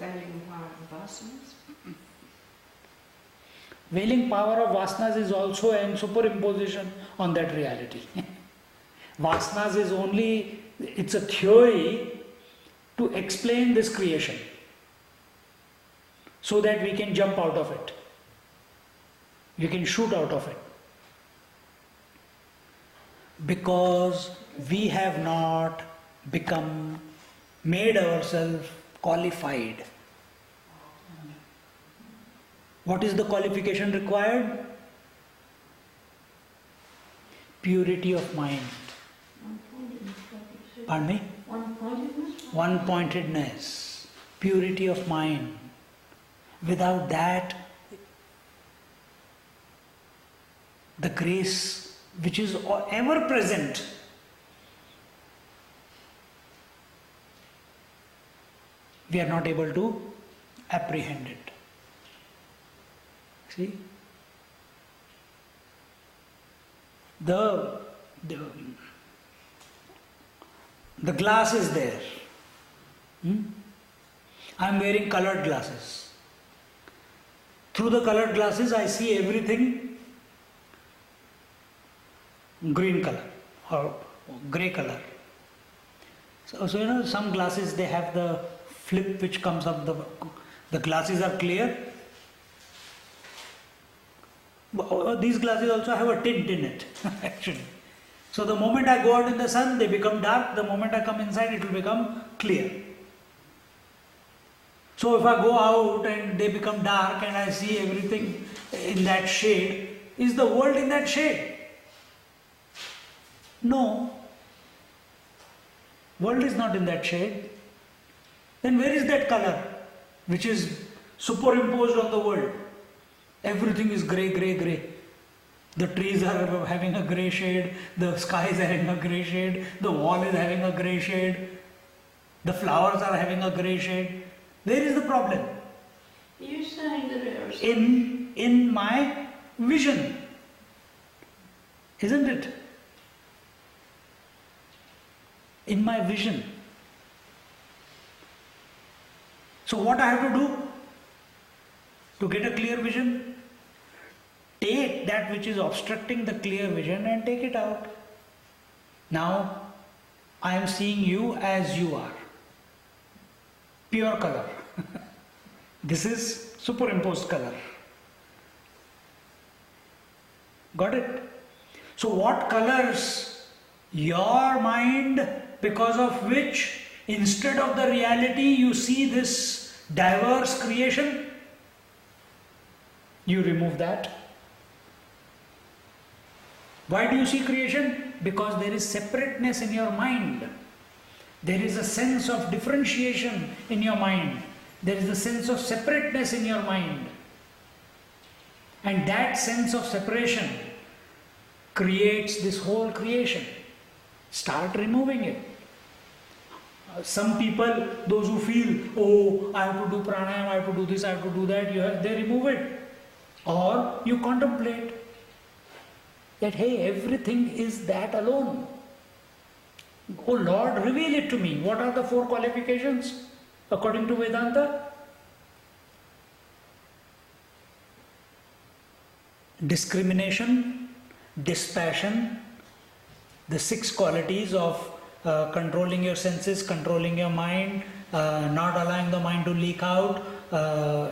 Veiling power of vasanas. Veiling power of vasanas is also an superimposition on that reality. Vasanas is only, it's a theory to explain this creation so that we can jump out of it. We can shoot out of it. Because we have not made ourselves qualified. What is the qualification required? Purity of mind. Pardon me? One-pointedness. Purity of mind. Without that, the grace which is ever present, we are not able to apprehend it. See? The glass is there. I am wearing colored glasses. Through the colored glasses I see everything green color or grey color. So some glasses they have the flip which comes up, the glasses are clear. These glasses also have a tint in it, actually. So the moment I go out in the sun, they become dark. The moment I come inside, it will become clear. So if I go out and they become dark and I see everything in that shade, is the world in that shade? No. World is not in that shade. Then where is that color which is superimposed on the world? Everything is grey, grey, grey. The trees are having a grey shade, the sky is having a grey shade, the wall is having a grey shade, the flowers are having a grey shade. Where is the problem? Are you saying that there are In my vision, isn't it? In my vision. So what I have to do to get a clear vision? Take that which is obstructing the clear vision and take it out. Now I am seeing you as you are. Pure color. This is superimposed color. Got it? So what colors your mind, because of which instead of the reality you see this diverse creation? You remove that. Why do you see creation? Because there is separateness in your mind. There is a sense of differentiation in your mind. There is a sense of separateness in your mind. And that sense of separation creates this whole creation. Start removing it. Some people, those who feel, oh, I have to do pranayama, I have to do this, I have to do that, they remove it. Or you contemplate that, hey, everything is that alone. Oh Lord, reveal it to me. What are the 4 qualifications according to Vedanta? Discrimination, dispassion, the 6 qualities of controlling your senses, controlling your mind, not allowing the mind to leak out,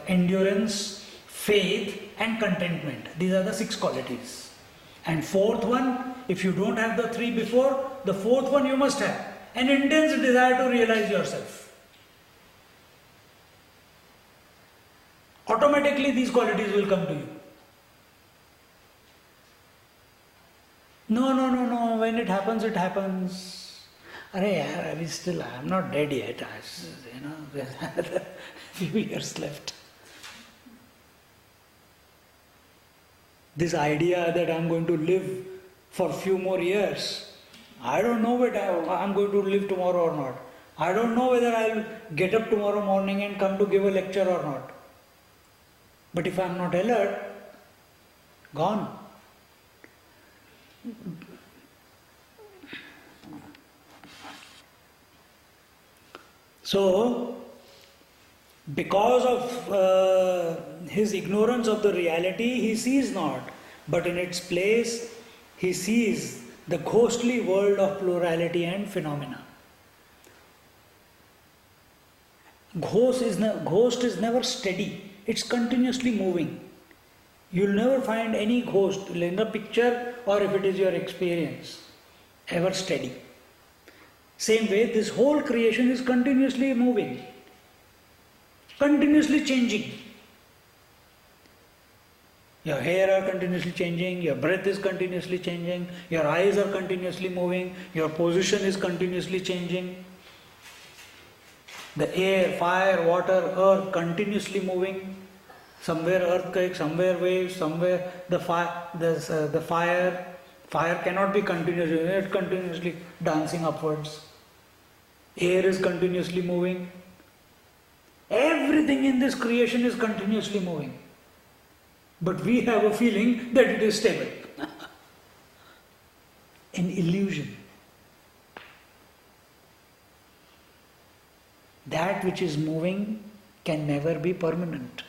endurance, faith and contentment. These are the 6 qualities. And 4th one, if you don't have the 3 before, the 4th one you must have an intense desire to realize yourself. Automatically these qualities will come to you. No, when it happens, it happens. I'm not dead yet. There's another few years left. This idea that I'm going to live for a few more years, I don't know whether I'm going to live tomorrow or not. I don't know whether I'll get up tomorrow morning and come to give a lecture or not. But if I'm not alert, gone. So, because of his ignorance of the reality, he sees not, but in its place, he sees the ghostly world of plurality and phenomena. Ghost is never steady, it's continuously moving. You'll never find any ghost in a picture or if it is your experience, ever steady. Same way, this whole creation is continuously moving, continuously changing. Your hair are continuously changing, your breath is continuously changing, your eyes are continuously moving, your position is continuously changing. The air, fire, water, earth continuously moving. Somewhere earthquake, somewhere waves, somewhere the fire. Fire cannot be continuously, it's continuously dancing upwards. Air is continuously moving. Everything in this creation is continuously moving. But we have a feeling that it is stable. An illusion. That which is moving can never be permanent.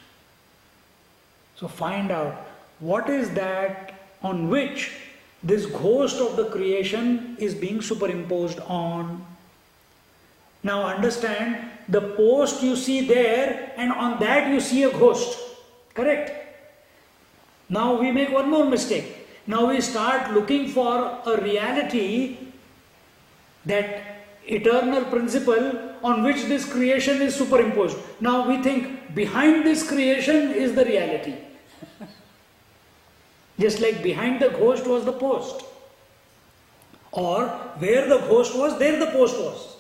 So find out what is that on which this ghost of the creation is being superimposed on. Now understand, the post you see there and on that you see a ghost. Correct? Now we make one more mistake. Now we start looking for a reality, that eternal principle on which this creation is superimposed. Now we think behind this creation is the reality. Just like behind the ghost was the post. Or where the ghost was, there the post was.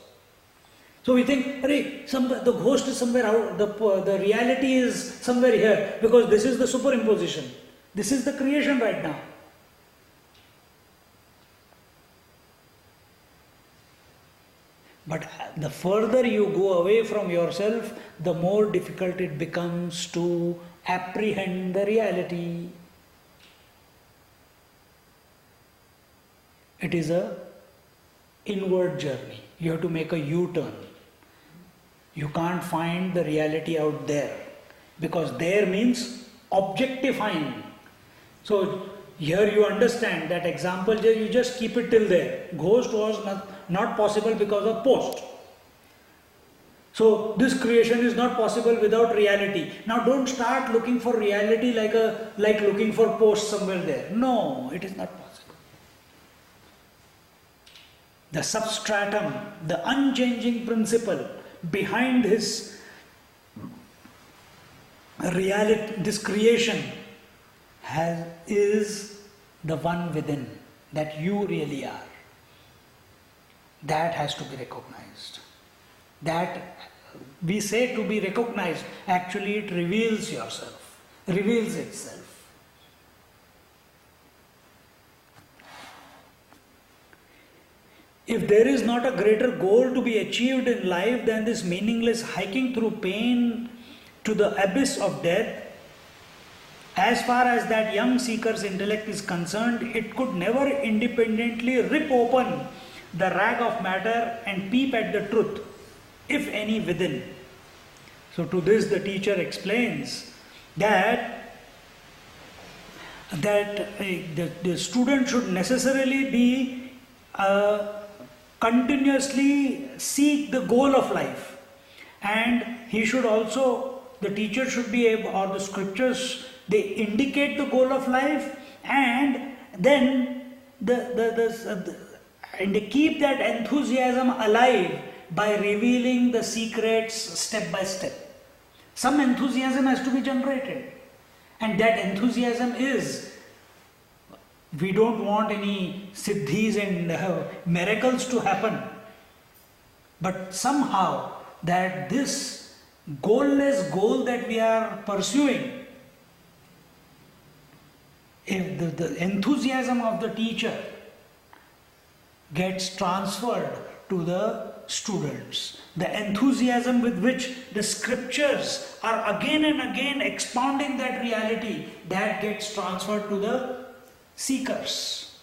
So we think, the ghost is somewhere out, the reality is somewhere here, because this is the superimposition. This is the creation right now. But the further you go away from yourself, the more difficult it becomes to apprehend the reality. It is a inward journey. You have to make a U-turn. You can't find the reality out there, because there means objectifying. So here you understand that example, you just keep it till there. Ghost was not possible because of post. So this creation is not possible without reality. Now don't start looking for reality like looking for post somewhere there. No, it is not possible. The substratum, the unchanging principle behind his reality, this creation, is the one within, that you really are. That has to be recognized. That we say to be recognized, actually it reveals yourself, reveals itself. If there is not a greater goal to be achieved in life than this meaningless hiking through pain to the abyss of death, as far as that young seeker's intellect is concerned, it could never independently rip open the rag of matter and peep at the truth, if any, within. So to this the teacher explains that the student should necessarily be continuously seek the goal of life, and he should also, the teacher should be able, or the scriptures, they indicate the goal of life, and then and they keep that enthusiasm alive by revealing the secrets step by step. Some enthusiasm has to be generated, and that enthusiasm is, we don't want any siddhis and miracles to happen, but somehow that this goalless goal that we are pursuing, if the enthusiasm of the teacher gets transferred to the students, the enthusiasm with which the scriptures are again and again expounding that reality, that gets transferred to the seekers.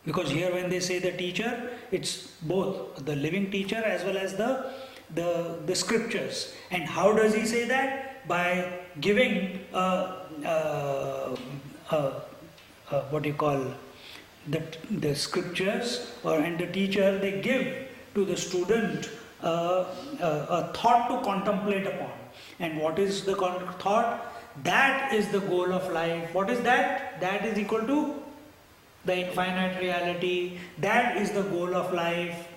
Because here when they say the teacher, it's both the living teacher as well as the scriptures. And how does he say that? By giving what you call the scriptures, and the teacher, they give to the student a thought to contemplate upon. And what is the thought? That is the goal of life. What is that? That is equal to the infinite reality. That is the goal of life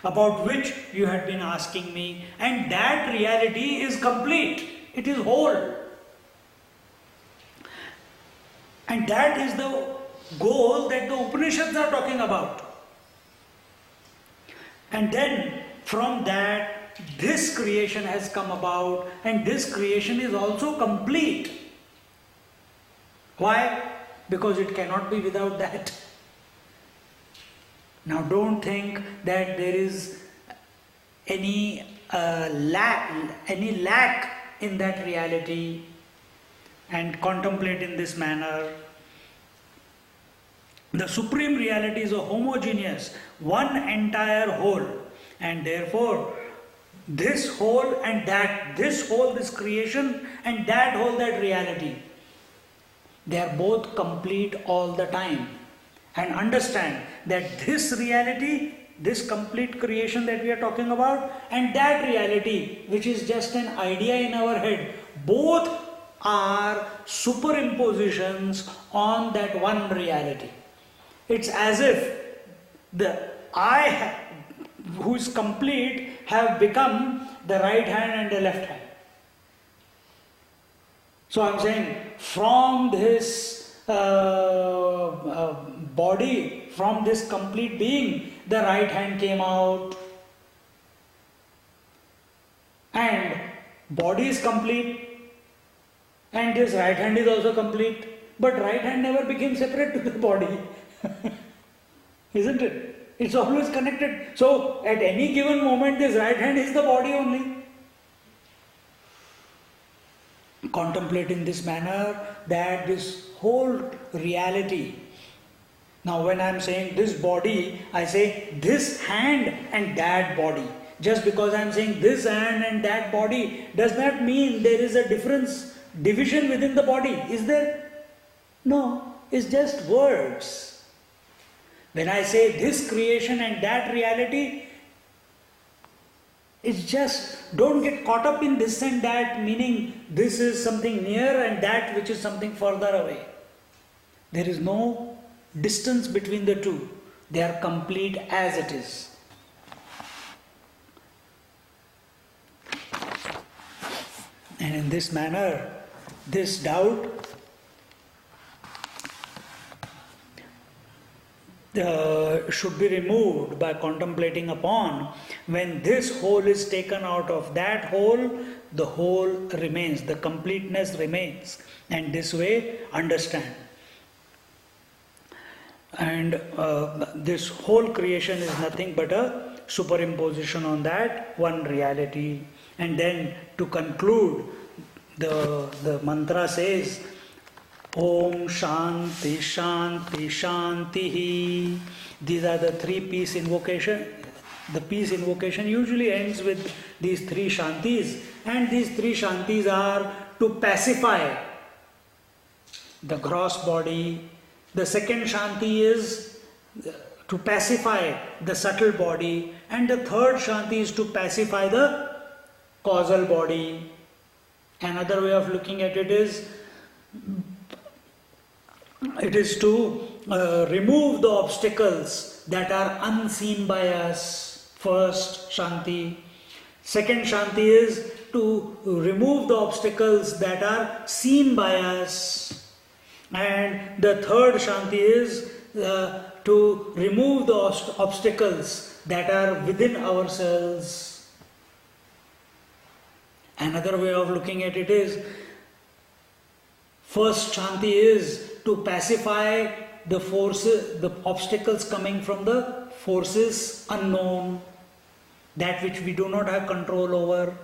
about which you had been asking me. And that reality is complete. It is whole. And that is the goal that the Upanishads are talking about. And then from that, this creation has come about, and this creation is also complete. Why? Because it cannot be without that. Now don't think that there is any lack in that reality, and contemplate in this manner. The supreme reality is a homogeneous, one entire whole, and therefore this whole and that, this whole, this creation, and that whole, that reality, they are both complete all the time. And understand that this reality, this complete creation that we are talking about, and that reality, which is just an idea in our head, both are superimpositions on that one reality. It's as if the I, who is complete, have become the right hand and the left hand. So I'm saying from this body, from this complete being, the right hand came out. And body is complete. And this right hand is also complete. But right hand never became separate to the body. Isn't it? It's always connected. So at any given moment, this right hand is the body only. Contemplate in this manner that this whole reality. Now when I am saying this body, I say this hand and that body. Just because I am saying this hand and that body does not mean there is a division within the body. Is there? No, it's just words. When I say this creation and that reality, it's just, don't get caught up in this and that, meaning this is something near and that which is something further away. There is no distance between the two. They are complete as it is. And in this manner, this doubt should be removed by contemplating upon. When this whole is taken out of that whole, the whole remains, the completeness remains. And this way, understand. And this whole creation is nothing but a superimposition on that one reality. And then to conclude, the mantra says, Om Shanti Shanti Shanti. These are the three peace invocation. The peace invocation usually ends with these three Shantis, and these three Shantis are to pacify the gross body. The second Shanti is to pacify the subtle body, and the third Shanti is to pacify the causal body. Another way of looking at it is to remove the obstacles that are unseen by us. First Shanti. Second Shanti is to remove the obstacles that are seen by us. And the third Shanti is to remove the obstacles that are within ourselves. Another way of looking at it is, first Shanti is to pacify the forces, the obstacles coming from the forces unknown, that which we do not have control over.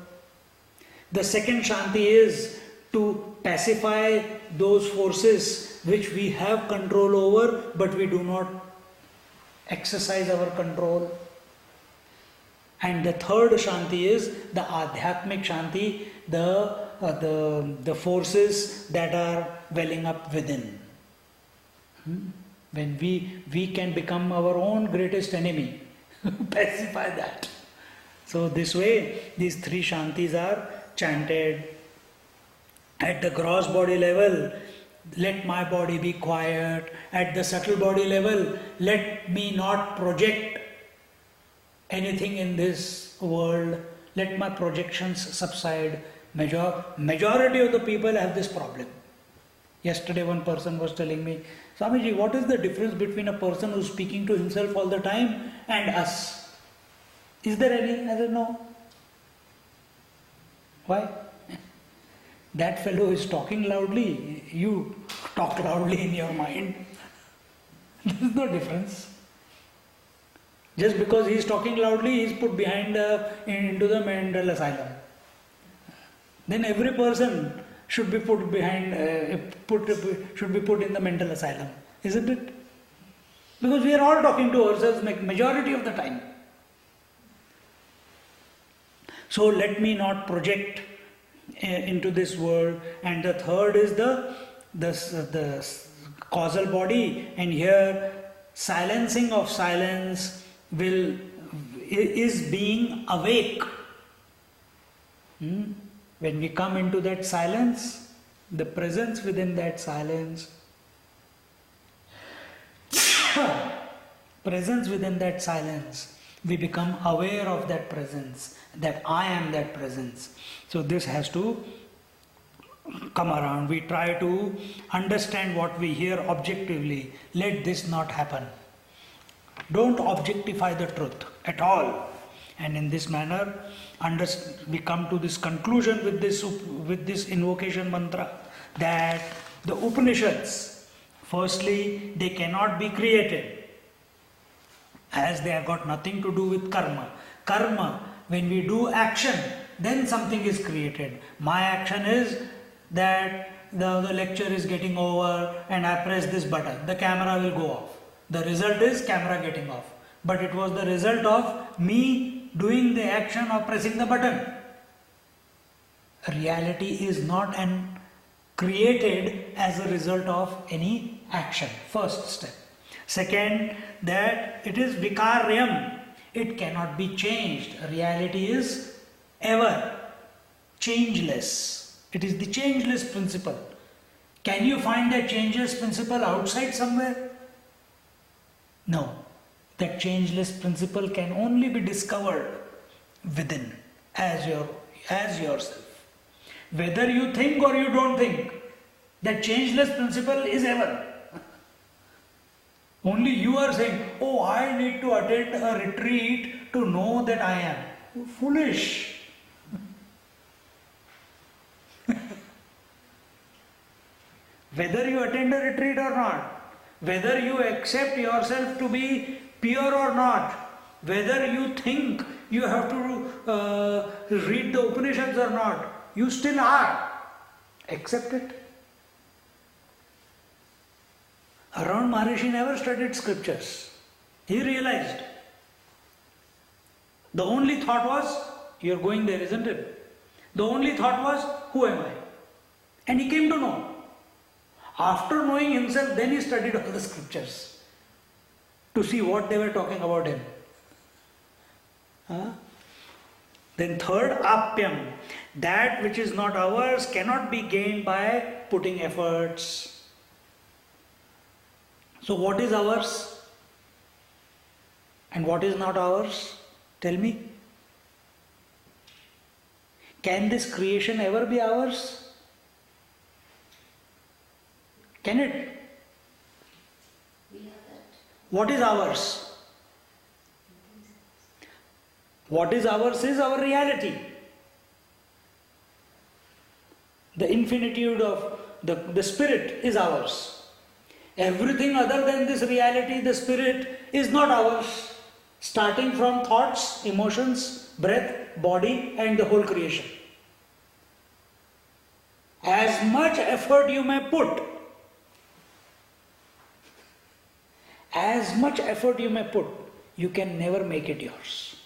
The second Shanti is to pacify those forces which we have control over, but we do not exercise our control. And the third Shanti is the Adhyatmic Shanti, the forces that are welling up within. When we can become our own greatest enemy, pacify that. So this way, these three Shantis are chanted. At the gross body level, let my body be quiet. At the subtle body level, let me not project anything in this world. Let my projections subside. Majority of the people have this problem. Yesterday one person was telling me, Swamiji, what is the difference between a person who is speaking to himself all the time and us? Is there any? I said, no. Why? That fellow is talking loudly. You talk loudly in your mind. There is no difference. Just because he is talking loudly, he is put behind into the mental asylum. Then every person should be put behind, should be put in the mental asylum, isn't it? Because we are all talking to ourselves majority of the time. So let me not project into this world. And the third is the causal body, and here silencing of silence is being awake. When we come into that silence, the presence within that silence, presence within that silence, we become aware of that presence, that I am that presence. So this has to come around. We try to understand what we hear objectively. Let this not happen. Don't objectify the truth at all. And in this manner, we come to this conclusion with this invocation mantra, that the Upanishads, firstly, they cannot be created, as they have got nothing to do with karma. Karma, when we do action, then something is created. My action is that the lecture is getting over and I press this button, the camera will go off. The result is camera getting off. But it was the result of me doing the action of pressing the button. Reality is not created as a result of any action. First step. Second, that it is vikaryam. It cannot be changed. Reality is ever changeless. It is the changeless principle. Can you find that changeless principle outside somewhere? No. That changeless principle can only be discovered within, as yourself. Whether you think or you don't think, that changeless principle is ever. Only you are saying, oh, I need to attend a retreat to know that I am. You're foolish. Whether you attend a retreat or not, whether you accept yourself to be pure or not, whether you think you have to read the Upanishads or not, you still are. Accept it. Around Maharishi never studied scriptures. He realized. The only thought was, you're going there, isn't it? The only thought was, who am I? And he came to know. After knowing himself, then he studied all the scriptures to see what they were talking about him. Then third, apyam. That which is not ours cannot be gained by putting efforts. So what is ours? And what is not ours? Tell me. Can this creation ever be ours? Can it? We have that. What is ours? What is ours is our reality. The infinitude of the spirit is ours. Everything other than this reality, the spirit, is not ours. Starting from thoughts, emotions, breath, body, and the whole creation. As much effort you may put, you can never make it yours.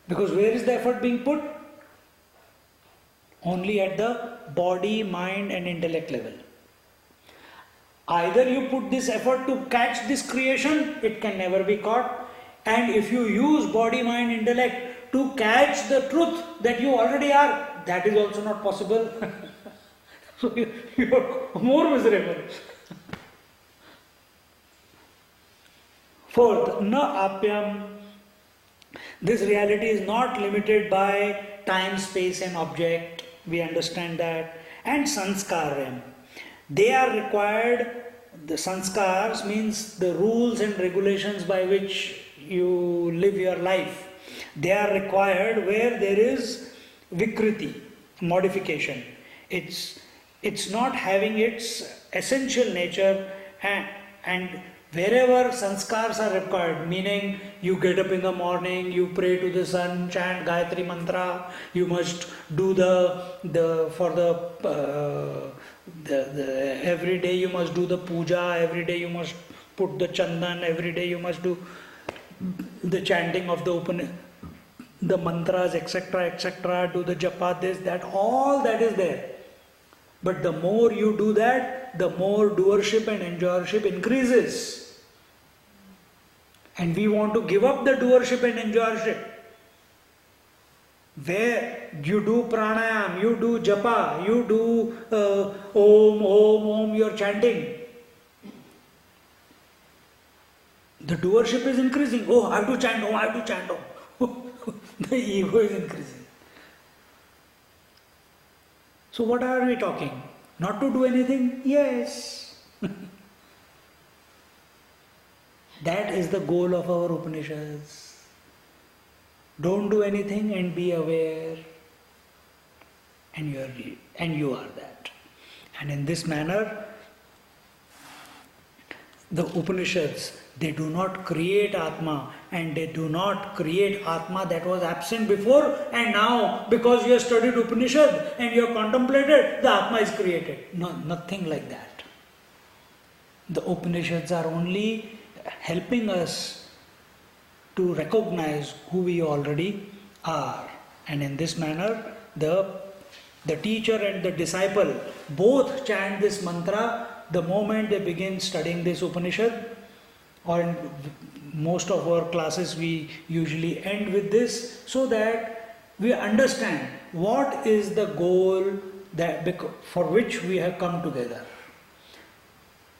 Because where is the effort being put? Only at the body, mind and intellect level. Either you put this effort to catch this creation, it can never be caught. And if you use body, mind, intellect to catch the truth that you already are, that is also not possible. So you are more miserable. Fourth, na apyam. This reality is not limited by time, space and object. We understand that. And sanskaryam. They are required. The sanskars means the rules and regulations by which you live your life. They are required where there is vikriti, modification. It's not having its essential nature, and wherever sanskars are required, meaning you get up in the morning, you pray to the sun, chant Gayatri mantra, you must do every day you must do the puja, every day you must put the chandan, every day you must do the chanting of the mantras, etc., etc., do the japa, this, that, all that is there. But the more you do that, the more doership and enjoyership increases. And we want to give up the doership and enjoyership. where you do pranayam, you do japa, you do om, you're chanting. The doership is increasing. Oh, I have to chant om, I have to chant om. The ego is increasing. So what are we talking? Not to do anything? Yes. That is the goal of our Upanishads. Don't do anything and be aware. And you are that. And in this manner, the Upanishads, they do not create Atma, and they do not create Atma that was absent before, and now because you have studied Upanishad and you have contemplated, the Atma is created. No, nothing like that. The Upanishads are only helping us to recognize who we already are. And in this manner, the teacher and the disciple both chant this mantra the moment they begin studying this Upanishad. Or in most of our classes we usually end with this, so that we understand what is the goal for which we have come together.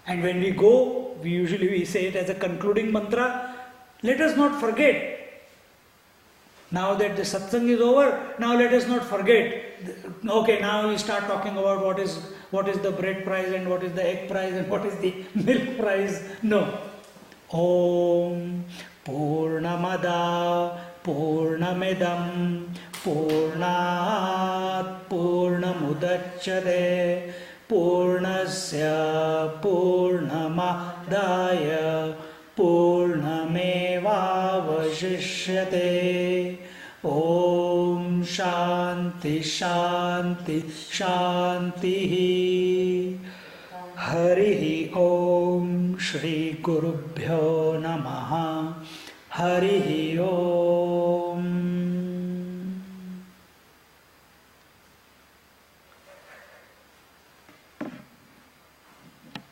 And when we go, we say it as a concluding mantra. Let us not forget. Now that the satsang is over, now let us not forget. Okay, now we start talking about what is the bread price and what is the egg price and what is the milk price. No. Om Purnamada Purnamidam Purnat Purnamudachyate Purnasya Purnamadaya Purnamevavashishyate. Om Shanti Shanti Shanti. Harihi Om Shri Gurubhyo Namaha. Harihi Om.